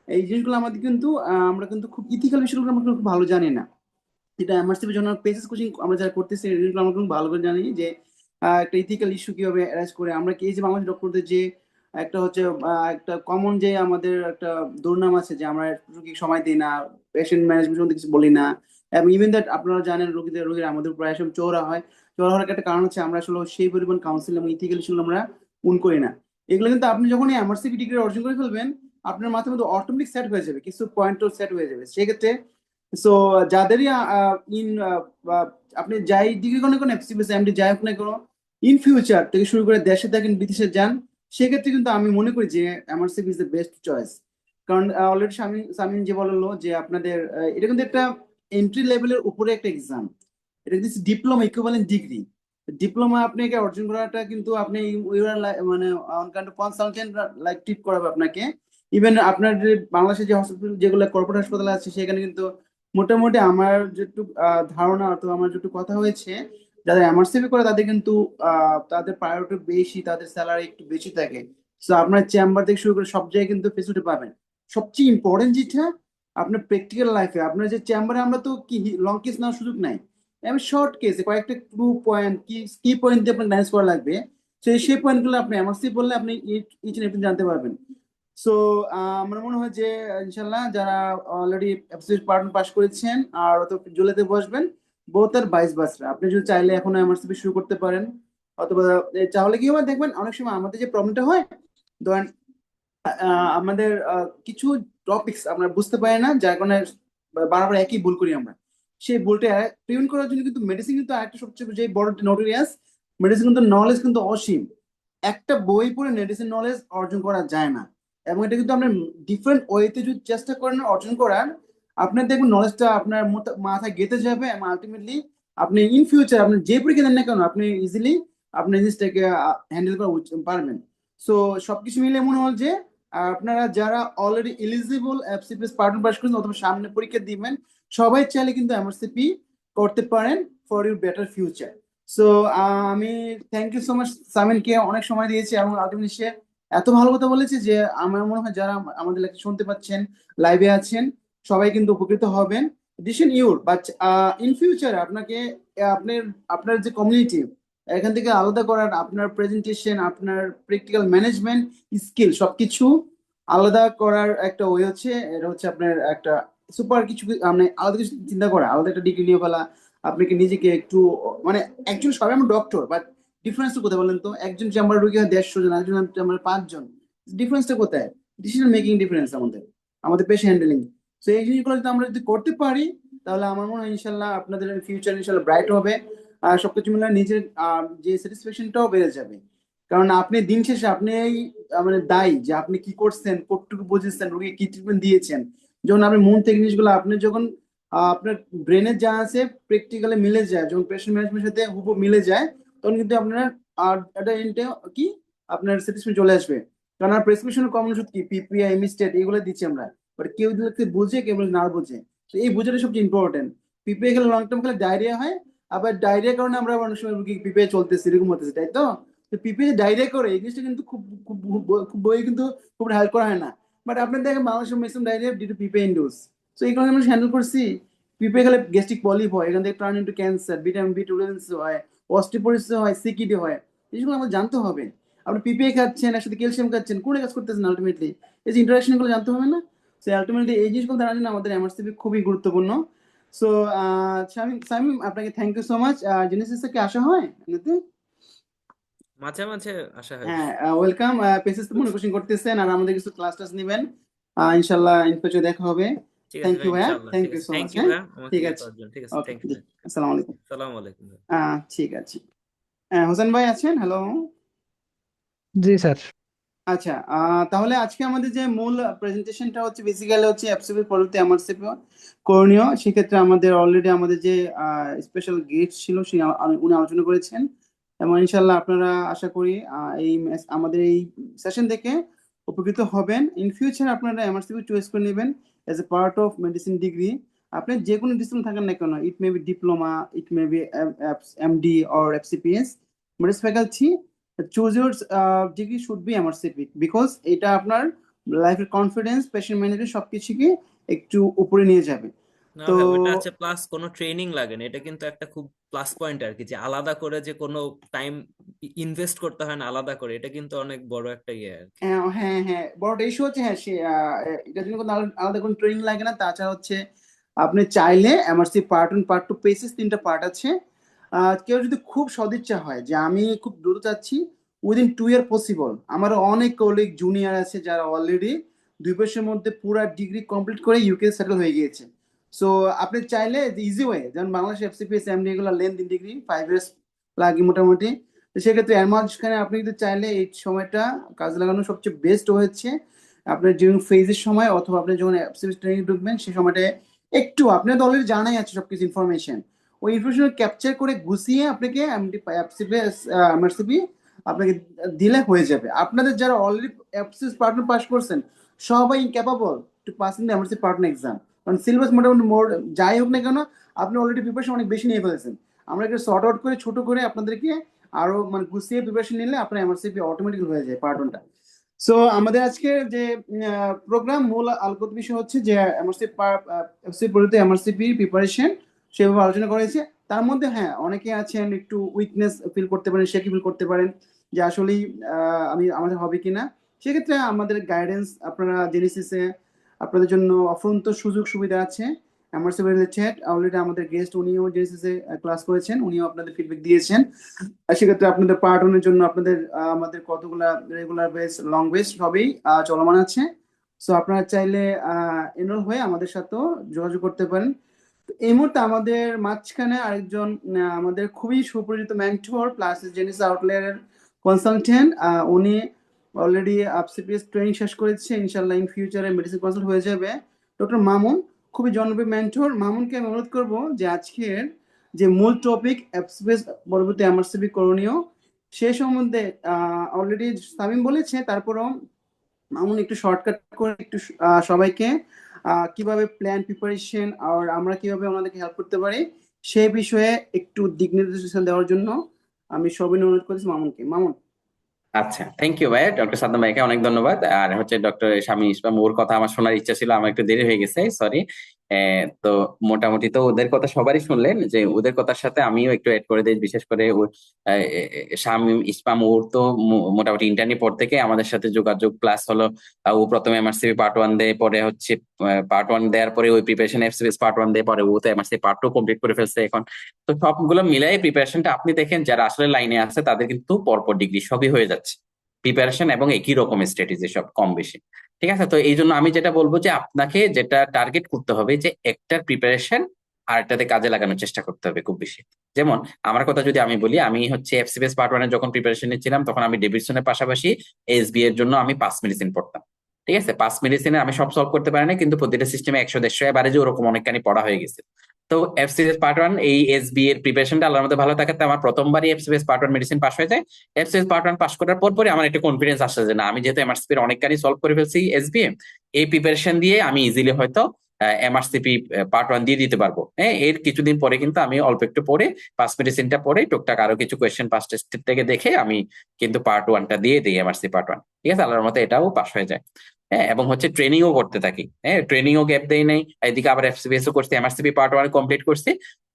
এই জিনিসগুলো আমাদের কিন্তু আমরা কিন্তু খুব ইথিক্যাল বিষয়গুলো আমরা খুব ভালো জানি না। এটা এমআরসিপি জন্য পেসেস কোচিং আমরা যারা করতেছি এই জিনিসগুলো আমরা কিন্তু ভালো করে জানি যে একটা ইথিক্যাল ইস্যু কিভাবে অ্যারেঞ্জ করে আমরা কি, এই যে বাংলাদেশ ডক্টরদের যে একটা হচ্ছে একটা কমন যে আমাদের একটা দুর্নাম আছে যে আমরা রোগী সময় দিই না, পেশেন্ট ম্যানেজমেন্ট সম্বন্ধে কিছু বলি না। এবং ইভেন দ্যাট আপনারা জানেন রোগীর আমাদের প্রায় সব চোরা হয়, চোরা হওয়ার একটা কারণ হচ্ছে আমরা আসলে সেই পরিমাণ কাউন্সিল এবং ইথিক্যাল ইস্যু আমরা করি না। এগুলো কিন্তু আপনি যখন এমআরসিপি ডিগ্রি অর্জন করে ফেলবেন, আপনার মাথার মধ্যে অটোমেটিক সেট হয়ে যাবে, কিছু পয়েন্ট সেট হয়ে যাবে সেক্ষেত্রে। সো যাদেরই ইন আপনি যাই ডিগ্রি করেন কোনো এফসিপিএস এমডি যাই হোক না কোনো, ইন ফিউচার থেকে শুরু করে দেশে থাকেন বিদেশে যান, সেক্ষেত্রে কিন্তু আমি মনে করি যে MRCP is the best choice. কারণ অলরেডি সামিন সামিন যে বললো যে আপনাদের এটা কিন্তু একটা এন্ট্রি লেভেলের উপরে একটা এক্সাম, এটা কিন্তু ডিপ্লোমা ইকুইভ্যালেন্ট ডিগ্রি। ডিপ্লোমা আপনাকে অর্জন করাটা কিন্তু আপনি মানে on kind of consultant like treat করাবে আপনাকে। ইভেন আপনার যে বাংলাদেশে যে হসপিটাল যেগুলো কর্পোরেট হাসপাতাল আছে সেখানে কিন্তু মোটামুটি আমার যেটুকু ধারণা অথবা আমার যেটুকু কথা হয়েছে, যারা এমআরসিপি করে তাদের কিন্তু তাদের প্রায়োরিটি বেশি, তাদের স্যালারি একটু বেশি থাকে। তো আপনার চেম্বার থেকে শুরু করে সব জায়গায় কিন্তু ফেসিলিটি পাবেন। সবচেয়ে ইম্পর্টেন্ট যেটা আপনার প্র্যাকটিক্যাল লাইফে, আপনার যে চেম্বারে আমরা তো কি লং কেস নেওয়ার সুযোগ নাই, আমি শর্ট কেসে কয়েকটা ক্লু পয়েন্ট কি পয়েন্ট দিয়ে আপনার ম্যানেজ করা লাগবে, সেই পয়েন্টগুলো আপনি এমআরসি বললে আপনি ইচ এন্ড এভরিথিং জানতে পারবেন। সো আমার মনে হয় যে ইনশাল্লাহ যারা অলরেডি এফসিপিএস পার্ট পাস করেছেন আর অত জুলাইতে বসবেন, বোথ আর বাইশ বাসরা আপনি যদি চাইলে এখন এমআরসিপি শুরু করতে পারেন। অথবা তাহলে কি হবে দেখবেন, অনেক সময় আমাদের যে প্রবলেমটা হয়, ধরেন আমাদের কিছু টপিকস আমরা বুঝতে পারি না, যার কারণে বারবার একই ভুল করি আমরা। সেই ভুলটা প্রিভেন্ট করার জন্য কিন্তু মেডিসিন কিন্তু আরেকটা সবচেয়ে যে বড় নোটোরিয়াস, মেডিসিন কিন্তু নলেজ কিন্তু অসীম। একটা বই পড়ে মেডিসিন নলেজ অর্জন করা যায় না, এবং এটা কিন্তু আপনি ডিফারেন্ট ওয়েতে যদি চেষ্টা করেন অর্জন করার, আপনার দেখবেন নলেজটা আপনার মাথায় গেঁথে যাবে, এবং আলটিমেটলি আপনি ইন ফিউচার আপনি যে পরীক্ষা দেন না কেন আপনি ইজিলি আপনি জিনিসটাকে হ্যান্ডেল করা পারবেন। সো সবকিছু মিলে মনে হল যে আপনারা যারা অলরেডি এলিজিবল এফসিপিএস পার্টন পাস করেছেন অথবা সামনে পরীক্ষা দিবেন, সবাই চাইলে কিন্তু এমআরসিপি করতে পারেন for your better future. So আমি থ্যাংক ইউ সো মাচ সামিনকে, অনেক সময় দিয়েছি এবং আলটিমেটলি সে এত ভালো কথা বলেছে যে আমার মনে হয় যারা আমাদের লেকচার শুনতে পাচ্ছেন, লাইভে আছেন, সবাই কিন্তু উপকৃত হবেন। Decision your, but in future আপনাকে আপনার আপনার যে কমিউনিটি এখান থেকে আলাদা করার, আপনার প্রেজেন্টেশন, আপনার প্র্যাকটিক্যাল ম্যানেজমেন্ট স্কিল সবকিছু আলাদা করার একটা ওয়ে হচ্ছে, এটা হচ্ছে আপনার একটা সুপার কিছু মানে আলাদা কিছু চিন্তা করা, আলাদা একটা ডিগ্রি নিয়ে ফেলা, আপনাকে নিজেকে একটু মানে একজন সবাই আমরা ডক্টর, বাট ডিফারেন্সটা কোথায় বলেন তো? একজন চেম্বার রোগী হয় 150 জন, একজন চেম্বার 5 জন। ডিফারেন্সটা কোথায়? ডিসিশন মেকিং ডিফারেন্স আমাদের, আমাদের পেশেন্ট হ্যান্ডেলিং। তো এই জিনিসগুলো যদি আমরা যদি করতে পারি, তাহলে আমার মনে হয় ইনশাল্লাহ আপনাদের ফিউচার ইনশাল্লাহ ব্রাইট হবে। আর সবকিছু মিলে নিজের যে স্যাটিসফ্যাকশনটাও বেড়ে যাবে। কারণ আপনি দিন শেষে আপনি এই মানে দায়ী যে আপনি কি করছেন, কতটুকু বুঝেছেন, রোগী কি ট্রিটমেন্ট দিয়েছেন। যখন আপনি মন থেকে জিনিসগুলো আপনি যখন আপনার ব্রেনে যা আছে প্র্যাকটিক্যালি মিলে যায়, যখন পেশেন্ট ম্যানেজমেন্টের সাথে হুবহু মিলে যায়, তখন কিন্তু আপনার একটা এন্ডে কি আপনার স্যাটিসফ্যাকশন চলে আসবে। কারণ আর প্রেসক্রিপশনের কমন ওষুধ কি পিপিআই, এমিস্টেট, এগুলো দিচ্ছি আমরা। বাট কেউ যদি বুঝে, কেউ যদি না বুঝে, তো এই বোঝাটা সবচেয়ে ইম্পর্টেন্ট। পিপিআই খেলে লং টার্ম খেলে ডায়রিয়া হয়, আবার ডায়রিয়ার কারণে আমরা অনেক সময় রুগী পিপিআই চলতেছে এরকম হতেছে, তাই তো? তো পিপিআই ডায়রিয়া করে এই জিনিসটা কিন্তু খুব খুব খুব বই কিন্তু খুব হেল্প করা হয় না। বাট আপনি দেখেন বাংলাদেশের maximum diarrhoea due to PPI induce. তো এই কারণে আমরা হ্যান্ডেল করছি। পিঁপড়ে খেলে গ্যাস্ট্রিক পলিপ হয়, এখান থেকে turn into cancer, vitamin B tolerance হয়, অস্টিওপোরোসিস হয়, সিকিডি হয়। এইগুলো আমাদের জানতে হবে। আপনি পিপিআই খাচ্ছেন, একসাথে ক্যালসিয়াম খাচ্ছেন, কোন কাজ করতেছেন আলটিমেটলি? এই যে ইন্টারাকশন গুলো জানতে হবে না? সো আলটিমেটলি এই জিনিসগুলো জানার জন্য আমাদের এমআরসিপি খুবই গুরুত্বপূর্ণ। সো শামিম শামিম, আপনাকে থ্যাংক ইউ সো মাচ। জেনেসিসে কি আসা হয় এমনিতে? মাঝে মাঝে আসা হয়। হ্যাঁ, ওয়েলকাম। পেসেস তো মনে কোচিং করতেছেন আর আমাদের কিছু ক্লাস টাস নেবেন। ইনশাল্লাহ ইন ফিউচার দেখা হবে। ঠিক আছে থ্যাংক ভাই, ইউ ভাইয়া, ইনশাআল্লাহ। থ্যাংক ঠিক ইউ আছে, সো থ্যাংক মাচ। ইউ হ্যাঁ, ভাই আমাকে ঠিক ইয়ে আছে। করার জন্য। ঠিক আছে, ওকে, থ্যাংক ইউ জি, ভাই। আসসালামু আলাইকুম। সালাম আলাইকুম ভাই। ঠিক আছে। হোসেন ভাই আছেন? হ্যালো। জি স্যার। আচ্ছা, তাহলে আজকে আমাদের যে মূল প্রেজেন্টেশনটা হচ্ছে বেসিক্যালি হচ্ছে এফসিপি পরবর্তী এমআরসিপি করণীয়। সেক্ষেত্রে আমাদের অলরেডি আমাদের যে স্পেশাল গেস্ট ছিল সে উনি আলোচনা করেছেন, এবং ইনশাল্লাহ আপনারা আশা করি আমাদের এই সেশন থেকে উপকৃত হবেন। ইন ফিউচার আপনারা এমআরসিপি চয়েস করে নেবেন as a part of medicine degree. আপনি যে কোনো ডিসিপ্লিন থাকেন না কেন, it may be diploma, it may be MD or FCPS, medics faculty, choose your degree should be MRCP, because এটা আপনার লাইফের কনফিডেন্স, পেশেন্ট ম্যানেজমেন্ট সবকিছুকে একটু উপরে নিয়ে যাবে। না তো ভাই, ওটা আছে প্লাস কোনো ট্রেনিং লাগে না, এটা কিন্তু একটা খুব প্লাস পয়েন্ট আর কি, যে আলাদা করে যে কোনো টাইম ইনভেস্ট করতে হয় না আলাদা করে, এটা কিন্তু অনেক বড় একটা ইয়ে আর কি। হ্যাঁ হ্যাঁ হ্যাঁ, বড় ইস্যু হচ্ছে, হ্যাঁ সে এটার জন্য কোনো আলাদা কোনো ট্রেনিং লাগে না। তাছাড়া হচ্ছে আপনি চাইলে এমআরসি পার্ট 1 পার্ট 2 পেসিস 3টা পার্ট আছে। কেউ যদি খুব সদিচ্ছা হয় যে আমি খুব দ্রুত চাচ্ছি, উইদিন 2 ইয়ার পসিবল। আমার অনেক কলিগ জুনিয়র আছে যারা অলরেডি 2 বছরের মধ্যে পুরো ডিগ্রি কমপ্লিট করে ইউকে সেটেল হয়ে গিয়েছে। সো আপনি চাইলে ইজি ওয়ে, যেমন বাংলাদেশ এফসিপিএস এমডি এগুলো লেন্থ ডিগ্রি 5 ইয়ার্স লাগে মোটামুটি। তো সেক্ষেত্রে এর মাঝখানে আপনি যদি চাইলে এই সময়টা কাজ লাগানো সবচেয়ে বেস্ট হয়েছে আপনার যখন ফেজের সময়, অথবা আপনি যখন ট্রেনিং ঢুকবেন সেই সময়টা একটু আপনার তো অলরেডি জানাই আছে সবকিছু ইনফরমেশন, ওই ইনফরমেশন ক্যাপচার করে গুছিয়ে আপনাকে এমআরসিপি আপনাকে দিলে হয়ে যাবে। আপনাদের যারা অলরেডি এফসিএস পার্টনার পাস করছেন সবাই capable to pass in MRC partner exam. কারণ সিলেবাস মোটামুটি মোর যাই হোক না কেন, আপনি অলরেডি প্রিপারেশন অনেক বেশি নিয়ে ফেলেছেন। আমরা একটা শর্ট আউট করে ছোট করে আপনাদেরকে আরো মানে গুছিয়ে প্রিপারেশন নিলে আপনার এমআরসিপি অটোমেটিক হয়ে যায় পার্ট 1টা। সো আমাদের আজকে যে প্রোগ্রাম মূল আলোচিত বিষয় হচ্ছে যে এমআরসিপি প্রিপারেশন সেভাবে আলোচনা করা হয়েছে। তার মধ্যে হ্যাঁ অনেকে আছেন একটু উইকনেস ফিল করতে পারেন, শেকি ফিল করতে পারেন যে আসলেই আমি আমাদের হবে কিনা। সেক্ষেত্রে আমাদের গাইডেন্স আপনারা জেনেসিসে আপনাদের জন্য অফুরন্ত সুযোগ সুবিধা আছে এমআরসিপি রিলেটেড। অলরেডি আমাদের গেস্ট উনিও জেনেসিসে ক্লাস করেছেন, উনিও আপনাদের ফিডব্যাক দিয়েছেন। আর সেক্ষেত্রে আপনাদের পার্ট ওয়ানের জন্য আপনাদের আমাদের কতগুলা রেগুলার বেস লং বেস সবই চলমান আছে। সো আপনারা চাইলে এনরোল হয়ে আমাদের সাথেও যোগাযোগ করতে পারেন। তো এই মুহূর্তে আমাদের মাঝখানে আরেকজন আমাদের খুবই সুপরিচিত মেন্টর প্লাস জেনিস আউটলেয়ারের কনসালটেন্ট, উনি অলরেডি সিপিএস ট্রেনিং শেষ করেছে, ইনশাল্লাহ ইন ফিউচারে মেডিসিন কনসাল্ট হয়ে যাবে। ডক্টর মামুন খুবই জনপ্রিয় মেন্টর। মামুনকে আমি অনুরোধ করবো যে আজকের যে মূল টপিক এফসিপিএস পরবর্তী এমআরসিপি করণীয় সে সম্বন্ধে অলরেডি সামিম বলেছে, তারপরও মামুন একটু শর্টকাট করে একটু সবাইকে কিভাবে প্ল্যান প্রিপারেশন আর আমরা কিভাবে ওনাদেরকে হেল্প করতে পারি সেই বিষয়ে একটু দিক নির্দেশনা দেওয়ার জন্য আমি সবাই অনুরোধ করেছি মামুনকে। মামুন। আচ্ছা, থ্যাংক ইউ ভাই, ডক্টর সাদ্দাম ভাইকে অনেক ধন্যবাদ। আর হচ্ছে ডক্টর শামী ইসলাম, ওর কথা আমার শোনার ইচ্ছা ছিল, আমার একটু দেরি হয়ে গেছে, সরি। তো মোটামুটি তো ওদের কথা সবারই শুনলেন, যে ওদের কথার সাথে আমিও একটু অ্যাড করে দিই। বিশেষ করে শামীম ইসলাম, ওর তো মোটামুটি ইন্টার্নি পর থেকে আমাদের সাথে যোগাযোগ, প্লাস হলো ও প্রথমে এমআরসিপি পার্ট 1 দেয়, পরে হচ্ছে পার্ট 1 দেওয়ার পরে ওই প্রিপারেশন এফসিপিএস পার্ট 1 দেয়, পরে ও তো এমআরসিপি পার্ট 2 কমপ্লিট করে ফেলছে এখন। তো সবগুলো মিলাই প্রিপারেশনটা আপনি দেখেন, যারা আসলে লাইনে আছে তাদের কিন্তু পরপর ডিগ্রি সবই হয়ে যাচ্ছে, প্রিপারেশন এবং একই রকম স্ট্র্যাটেজি সব কম বেশি। ঠিক আছে, তো এই জন্য আমি যেটা বলবো যে আপনাকে যেটা টার্গেট করতে হবে যে একটার প্রিপারেশন আরেকটাতে কাজে লাগানোর চেষ্টা করতে হবে খুব বেশি। যেমন আমার কথা যদি আমি বলি, আমি হচ্ছে এফসিপিএস পার্ট 1 এর যখন প্রিপারেশন নিচ্ছিলাম তখন আমি ডেভিডসনের পাশাপাশি এসবি এর জন্য আমি 5 মেডিসিন পড়তাম। ঠিক আছে, 5 মেডিসিনে আমি সব সলভ করতে পারি না, কিন্তু প্রতিটা সিস্টেমে 100-150 এবারে যে ওরকম অনেকখানি পড়া হয়ে গেছে। তো এফসিপিএস পার্ট 1 এই এসবি এর প্রিপারেশনটা আল্লাহর মধ্যে ভালো থাকাতে আমার প্রথমবারই এফসিপিএস পার্ট 1 মেডিসিন পাস হয়ে যায়। এফসিপিএস পার্ট 1 পাস করার পরে আমার একটা কনফিডেন্স আসছে যে না, আমি যেহেতু এমআরসিপি এর অনেকখানি সলভ করে ফেলছি এসবিএ, এই প্রিপারেশন দিয়ে আমি ইজিলি হয়তো এমআরসিপি পার্ট 1 দিয়ে দিতে পারবো। হ্যাঁ, এর কিছুদিন পরে কিন্তু আমি অল্প একটু পরে পাস মেডিসিনটা পরে টুকটাক আরো কিছু কোয়েশ্চেন পাস টেস্ট থেকে দেখে আমি কিন্তু পার্ট 1টা দিয়ে দিই, এমআরসি পার্ট 1। ঠিক আছে, আল্লাহর মতো এটাও পাস হয়ে যায়। হ্যাঁ, এবং হচ্ছে ট্রেনিংও করতে থাকি। হ্যাঁ, ট্রেনিংও গ্যাপ দেই নাই, এদিকে আবার এফসিপিএস ও করছি, এমআরসিপি পার্ট 1 কমপ্লিট করছি।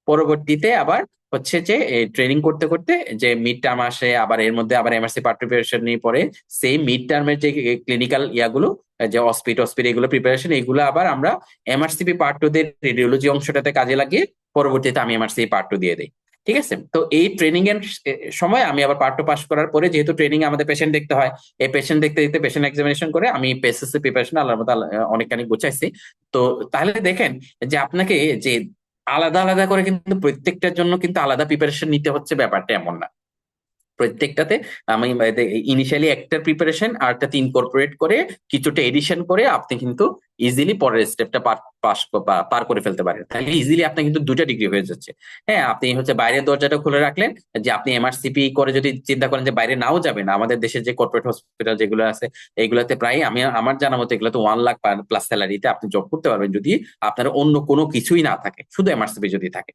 পরবর্তীতে আবার হচ্ছে যে ট্রেনিং করতে করতে যে মিড টার্ম আসে, আবার এর মধ্যে আবার এমআরসি পার্ট প্রিপারেশন নিয়ে পরে সেই মিড টার্মের যে ক্লিনিক্যাল ইয়াগুলো, যে অসপিট এগুলো প্রিপারেশন, এগুলো আবার আমরা এমআরসিপি পার্ট 2 দের রেডিওলজি অংশটাতে কাজে লাগিয়ে পরবর্তীতে আমি এমআরসিপি পার্ট 2 দিয়ে দিই। ঠিক আছে, তো এই ট্রেনিং এর সময় আমি আবার পার্ট 2 পাস করার পরে, যেহেতু ট্রেনিং আমাদের পেশেন্ট দেখতে হয়, এই পেশেন্ট দেখতে দেখতে পেশেন্ট এক্সামিনেশন করে আমি পেসএসসি প্রিপারেশন আল্লাহর মতো অনেকখানি গুছাইছি। তো তাহলে দেখেন যে আপনাকে যে আলাদা আলাদা করে কিন্তু প্রত্যেকটার জন্য কিন্তু আলাদা প্রিপারেশন নিতে হচ্ছে, ব্যাপারটা এমন না। প্রত্যেকটাতে আমি ইনিশিয়ালি একটা প্রিপারেশন আরটাতে ইনকর্পোরেট করে কিছুটা এডিশন করে আপনি কিন্তু ইজিলি পরের স্টেপটা পার করে ফেলতে পারেন। তাহলে ইজিলি আপনার কিন্তু 2টা ডিগ্রি হয়ে যাচ্ছে। হ্যাঁ, আপনি হচ্ছে বাইরের দরজাটা খুলে রাখলেন, যে আপনি এমআরসিপি করে যদি চিন্তা করেন যে বাইরে নাও যাবেন, আমাদের দেশের যে কর্পোরেট হসপিটাল যেগুলো আছে এগুলোতে প্রায় আমার জানা মতো এগুলোতে 1 লাখ প্লাস স্যালারিতে আপনি জব করতে পারবেন, যদি আপনার অন্য কোনো কিছুই না থাকে, শুধু এমআরসিপি যদি থাকে।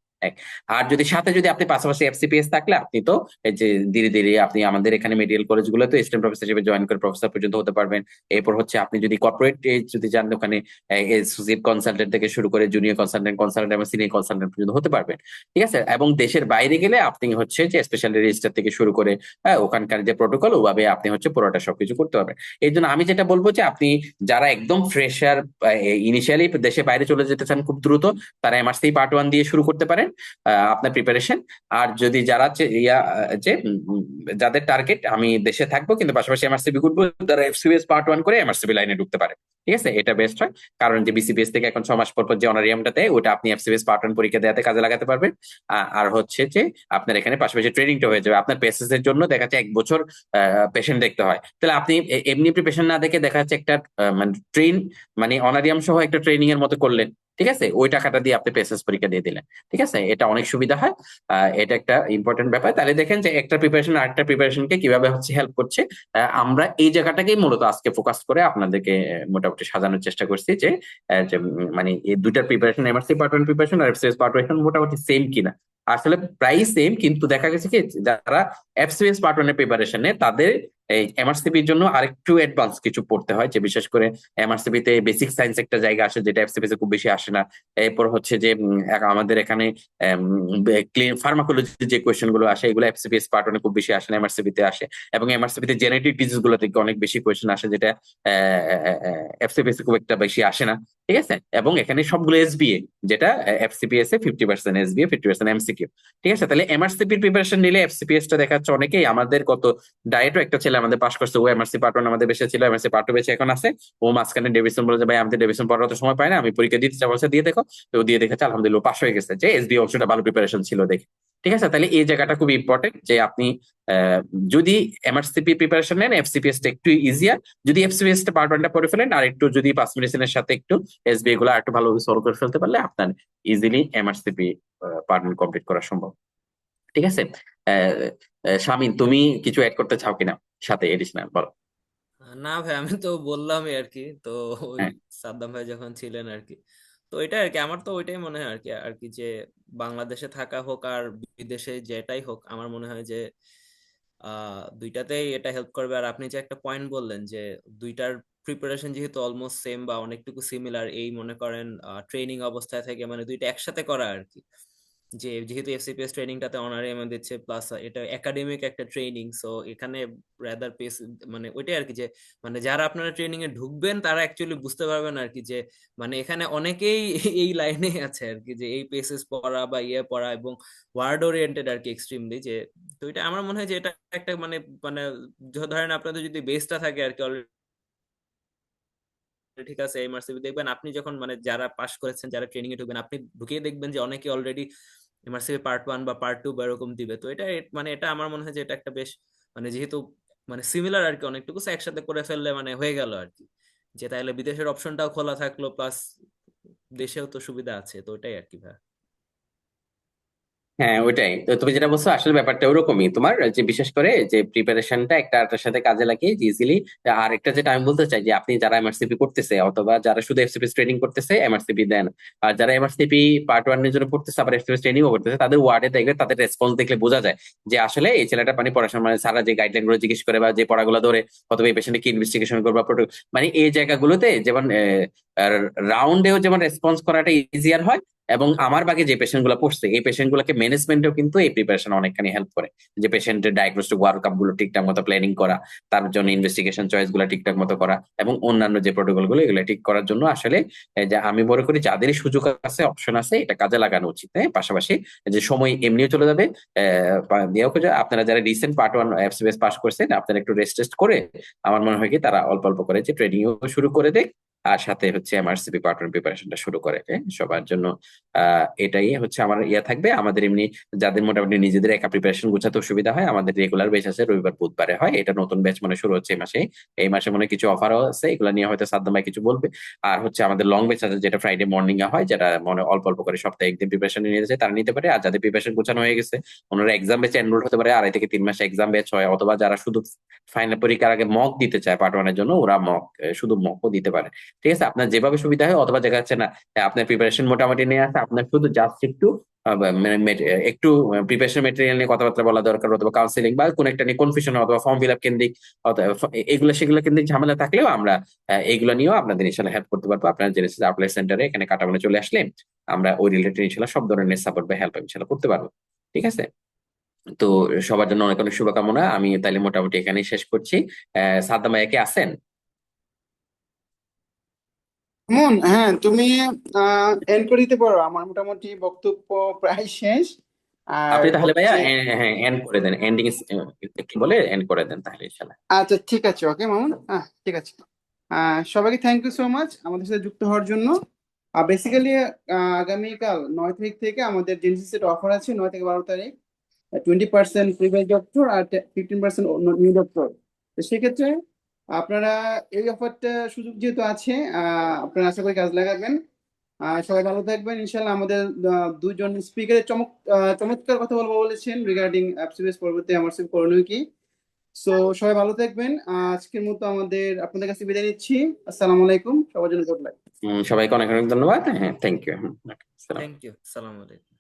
আর যদি সাথে যদি আপনি পাশাপাশি এফসিপিএস থাকলে আপনি তো এই যে ধীরে ধীরে আপনি আমাদের এখানে মেডিকেল কলেজগুলোতে অ্যাসিস্ট্যান্ট প্রফেসর হিসেবে জয়েন করে প্রফেসর পর্যন্ত হতে পারবেন। এরপর হচ্ছে আপনি যদি কর্পোরেট যদি যান, ওখানে অ্যাসোসিয়েট কনসালটেন্ট থেকে শুরু করে জুনিয়র কনসালটেন্ট এবং সিনিয়র কনসালটেন্ট পর্যন্ত হতে পারবেন। ঠিক আছে, এবং দেশের বাইরে গেলে আপনি হচ্ছে যে স্পেশালি রেজিস্টার থেকে শুরু করে ওখানকার যে প্রোটোকল, ওভাবে আপনি হচ্ছে পুরোটা সবকিছু করতে পারবেন। এই জন্য আমি যেটা বলবো যে আপনি যারা একদম ফ্রেশার, ইনিশিয়ালি দেশে বাইরে চলে যেতে চান খুব দ্রুত, তারা এমআরসি পার্ট 1 দিয়ে শুরু করতে পারেন আপনার প্রিপারেশন। আর যদি যারা যাদের টার্গেট আমি দেশে থাকবো কিন্তু পাশাপাশি এমআরসিবি করবো, তারা এফসিপিএস পার্ট 1 করে এমআরসিবি লাইনে ঢুকতে পারে। ঠিক আছে, এটা বেস্ট হয়, কারণ যে বিসিপিএস থেকে এখন 6 মাস পর যে অনারিয়ামটা দেয়, ওটা আপনি এফসিপিএস পার্ট 1 পরীক্ষা দেওয়াতে কাজে লাগাতে পারবেন। আর হচ্ছে যে আপনার এখানে পাশাপাশি ট্রেনিংটা হয়ে যাবে। আপনার পেসেস এর জন্য দেখা যাচ্ছে 1 বছর পেশেন্ট দেখতে হয়, তাহলে আপনি এমনি প্রিপারেশন না দেখে দেখা যাচ্ছে একটা মানে অনারিয়াম সহ একটা ট্রেনিং এর মতো করলেন। ঠিক আছে, ওই টাকাটা দিয়ে আপনি পেসেস পরীক্ষা দিয়ে দিলেন। ঠিক আছে, এটা অনেক সুবিধা হয়, এটা একটা ইম্পর্টেন্ট ব্যাপার। তাহলে দেখেন যে একটা প্রিপারেশন আরেকটা প্রিপারেশনকে কিভাবে হচ্ছে হেল্প করছে। আমরা এই জায়গাটাকেই মূলত আজকে ফোকাস করে আপনাদেরকে মোটামুটি সাজানোর চেষ্টা করছি, যে মানে এই দুইটার প্রিপারেশন, এমআরসি পার্ট 1 প্রিপারেশন আর এফসিএস পার্ট 1 মোটামুটি সেম কিনা। আসলে প্রায় সেম, কিন্তু দেখা গেছে কি যারা এফসিএস পার্ট 1 এর প্রিপারেশনে তাদের এই এমআরসিপির জন্য আরেকটু অ্যাডভান্স কিছু পড়তে হয়, যে বিশেষ করে এমআরসিপি তে বেসিক সায়েন্স একটা জায়গা আসে যেটা এফসিপি তে খুব বেশি আসে না। এরপর হচ্ছে যে আমাদের এখানে ফার্মাকোলজি যে কোয়েশ্চেন গুলো আসে এগুলো এফসিপিএস পার্ট ওয়ানে খুব বেশি আসে না, এমআরসিপি তে আসে। এবং এমআরসিপি তে জেনেটিক ডিজিজ গুলো থেকে অনেক বেশি কোয়েশ্চেন আসে, যেটা এফসিপিএস খুব একটা বেশি আসে না। ঠিক আছে, এবং এখানে সবগুলো এসবিএ, যেটা এফসিপিএস এ 50% এসবিএ, 50% এমসিকিউ। ঠিক আছে, তাহলে এমআরসিপির প্রিপারেশন নিলে এফসিপিএস টা দেখাচ্ছে অনেকেই। আমাদের কত ডায়েটও একটা ছেলে আমাদের পাশ করছে, ও এমআরসি পার্ট ওয়ান আমাদের বেঁচে ছিল, এমআরসি পার্ট টু বেঁচে এখন আছে। ও মাঝখানে ডেভিশন বলে যে ভাই আমি তো ডেভিশন পড়ার তো সময় পাই না, আমি পরীক্ষা দিতে চাই, বলছে দিয়ে দেখো। তো ও দিয়ে দেখেছে, আলহামদুলিল্লাহ পাশ হয়ে গেছে, যে এসবি অংশটা ভালো প্রিপারেশন ছিল দেখে। ঠিক আছে, তাহলে এই জায়গাটা খুব ইম্পর্টেন্ট যে আপনি যদি এমআরসিপি প্রিপারেশন নেন এফসিপিএস টা একটু ইজিয়ার। যদি এফসিপিএস টা পার্ট ওয়ানটা পড়ে ফেলেন আর একটু যদি পাস মেডিসিনের সাথে একটু এসবি এগুলো একটু ভালোভাবে সলভ করে ফেলতে পারলে আপনার easily MRCP part one complete করা সম্ভব। ঠিক আছে, শামিন তুমি কিছু অ্যাড করতে চাও কিনা সাথে এডিশনাল, বলো। না ভাই, আমি তো বললামই আর কি। তো ওই হ্যাঁ, সাদ্দাম ভাই যখন ছিলেন আর কি, তো এটাই আর কি, আমার তো ওইটাই মনে হয় আর কি যে বাংলাদেশে থাকা হোক আর বিদেশে যেটাই হোক, আমার মনে হয় যে দুইটাতেই এটা হেল্প করবে। আর আপনি যে একটা পয়েন্ট বললেন যে দুইটার প্রিপারেশন যেহেতু অলমোস্ট সেম বা অনেকটুকু সিমিলার, এই মনে করেন ট্রেনিং অবস্থায় থেকে মানে দুইটা একসাথে করা আর কি। যে যেহেতু এফসিপিএস ট্রেনিংটাতে অনারে দিচ্ছে, প্লাস এটা একাডেমিক একটা ট্রেনিং, সো এখানে রাদার পেস মানে ওইটাই আর কি যে মানে যারা আপনারা ট্রেনিং এ ঢুকবেন তারা অ্যাকচুয়ালি বুঝতে পারবেন আর কি যে মানে এখানে অনেকেই এই লাইনে আছে আর কি, যে এই পেসেস পড়া বা ইয়ে পড়া এবং ওয়ার্ড ওরিয়েন্টেড আর কি এক্সট্রিমলি। যে তো এটা আমার মনে হয় যে এটা একটা মানে মানে ধরেন আপনাদের যদি বেসটা থাকে আর কি অলরেডি, ঠিক আছে এমআরসিবি দেখবেন আপনি যখন মানে যারা পাস করেছেন, যারা ট্রেনিং এ ঢুকবেন, আপনি ঢুকিয়ে দেখবেন যে অনেকে অলরেডি এমআরসিবি পার্ট ওয়ান বা পার্ট টু বা এরকম দিবে। তো এটা মানে এটা আমার মনে হয় যে এটা একটা বেশ মানে যেহেতু মানে সিমিলার আর কি অনেকটুকু, so একসাথে করে ফেললে মানে হয়ে গেল আর কি, যে তাহলে বিদেশের অপশনটাও খোলা থাকলো, প্লাস দেশেও তো সুবিধা আছে। তো ওটাই আর কি ভাই। হ্যাঁ, ওইটাই তো তুমি যেটা বলছো আসলে ব্যাপারটা ওরকমই, তোমার যে বিশেষ করে যে প্রিপারেশনটা একটা আরেকটার সাথে কাজে লাগিয়ে ইজিলি। আর একটা যেটা আমি বলতে চাই যে আপনি যারা এমআরসিপি করতেছে অথবা যারা শুধু এফসিপি ট্রেনিং করতেছে এমআরসিপি দেন, আর যারা এমআরসিপি পার্ট ওয়ান এর জন্য পড়তেছে আবার এফসিপি ট্রেনিং করতেছে, তাদের ওয়ার্ডে দেখবে তাদের রেসপন্স দেখলে বোঝা যায় যে আসলে এই ছেলেটা মানে পড়াশোনা মানে সারা যে গাইডলাইন গুলো জিজ্ঞেস করে বা যে পড়াগুলো ধরে অথবা এই পেশেন্টে কি ইনভেস্টিগেশন করবা মানে এই জায়গাগুলোতে যেমন রাউন্ডেও যেমন রেসপন্স করাটা ইজিয়ার হয়। এবং আমার বাগে যে পেশেন্ট গুলো পড়ছে এই পেশেন্ট গুলোকে ম্যানেজমেন্টেও কিন্তু এই প্রিপারেশন অনেকখানি হেল্প করে, যে পেশেন্টের ডায়াগনস্টিক ওয়ার্কআপ গুলো ঠিকঠাক মতো প্ল্যানিং করা, তার জন্য ইনভেস্টিগেশন চয়েস গুলো ঠিকঠাক মতো করা, এবং অন্যান্য যে প্রোটোকল গুলো এগুলো ঠিক করার জন্য আসলে যে আমি মনে করি যাদেরই সুযোগ আছে অপশন আছে এটা কাজে লাগানো উচিত। হ্যাঁ, পাশাপাশি যে সময় এমনিও চলে যাবে। আপনারা যারা recent part one FCBS pass করছেন আপনারা একটু রেস্ট টেস্ট করে আমার মনে হয় কি তারা অল্প অল্প করে যে ট্রেনিং শুরু করে দেয়, আর সাথে হচ্ছে এমআরসিপি পার্ট ওয়ান প্রিপারেশনটা শুরু করে। হ্যাঁ, সবার জন্য এটাই হচ্ছে আমার ইয়ে থাকবে। আমাদের এমনি যাদের মোটামুটি নিজেদের একা প্রিপারেশন গুছাতে সুবিধা হয়, আমাদের রেগুলার বেচ আছে রবিবার বুধবারে হয়, এটা নতুন ব্যাচ মানে শুরু হচ্ছে এই মাসে। এই মাসে মনে হয় কিছু অফারও আছে, এগুলো নিয়ে হয়তো সাদ্দাম ভাই কিছু বলবে। আর হচ্ছে আমাদের লং ব্যাচ আছে যেটা ফ্রাইডে মর্নিং এ হয়, যেটা মনে অল্প অল্প করে সপ্তাহে একদিন প্রিপারেশন নিয়ে যায় তারা নিতে পারে। আর যাদের প্রিপারেশন গোছানো হয়ে গেছে ওনারা এক্সাম ব্যাচে এনরোল হতে পারে, 2.5 থেকে 3 মাসে এক্সাম ব্যাচ হয়। অথবা যারা শুধু ফাইনাল পরীক্ষার আগে মক দিতে চায় পার্ট ওয়ানের জন্য, ওরা শুধু মকও দিতে পারে। ঠিক আছে, আপনার যেভাবে সুবিধা হয়। অথবা দেখা যাচ্ছে না আপনার প্রিপারেশন মোটামুটি নিয়ে আছে, আপনার শুধু জাস্ট একটু একটু প্রিপারেশন মেটেরিয়াল নিয়ে কথাবার্তা বলা দরকার, অথবা কাউন্সিলিং বা কোন একটা নিয়ে কনফিউশন অথবা ফর্ম ফিল আপ কেন্দ্রিক অথবা এগুলো সেগুলো কেন্দ্রিক ঝামেলা থাকলেও আমরা এইগুলো নিয়েও আপনাদের ইনশাল্লাহ হেল্প করতে পারবো। আপনার জেনেসিস আউটলেট সেন্টারে এখানে কাটাবনে চলে আসলে আমরা ওই রিলেটেড ইনশাল্লাহ সব ধরনের সাপোর্ট বা হেল্প ইনশাল্লাহ করতে পারবো। ঠিক আছে, তো সবার জন্য অনেক অনেক শুভকামনা। আমি তাহলে মোটামুটি এখানেই শেষ করছি। সাদ্দাম ভাইয়া কি আছেন? মন, হ্যাঁ তুমি এন্ড করে দিতে পারো, আমার মোটামুটি বক্তব্য প্রায় শেষ। আর আপনি তাহলে ভাইয়া হচ্ছে হ্যাঁ এন্ড করে দেন, এন্ডিং কি বলে এন্ড করে দেন তাহলে ইনশাল্লাহ। আচ্ছা ঠিক আছে, ওকে মামুন, হ্যাঁ ঠিক আছে। সবাইকে থ্যাংক ইউ সো মাচ আমাদের সাথে যুক্ত হওয়ার জন্য। বেসিক্যালি আগামীকাল 9 তারিখ থেকে আমাদের জেনেসিসের অফার আছে, 9 থেকে 12 তারিখ। 20% প্রিভিয়াস ডক্টর আর 15% নিউ ডক্টর। তো সেক্ষেত্রে আপনারা এই অফারটা সুযোগ যেহেতু আছে, আপনারা আশা করি কাজ লাগাবেন। সবাই ভালো থাকবেন ইনশাল্লাহ। আমাদের দুজন স্পিকারের চমৎকার কথা বলবো বলেছেন রিগার্ডিং অ্যাপসিবিএস পরবর্তী এমআরসিবি করণীয় কি। সো সবাই ভালো থাকবেন। আজকের মতো আপনাদের কাছে বিদায় নিচ্ছি। আসসালামু আলাইকুম, সবার জন্য গুড লাক। সবাইকে অনেক অনেক ধন্যবাদ। হ্যাঁ, থ্যাংক ইউ। থ্যাংক ইউ, সালাম আলাইকুম।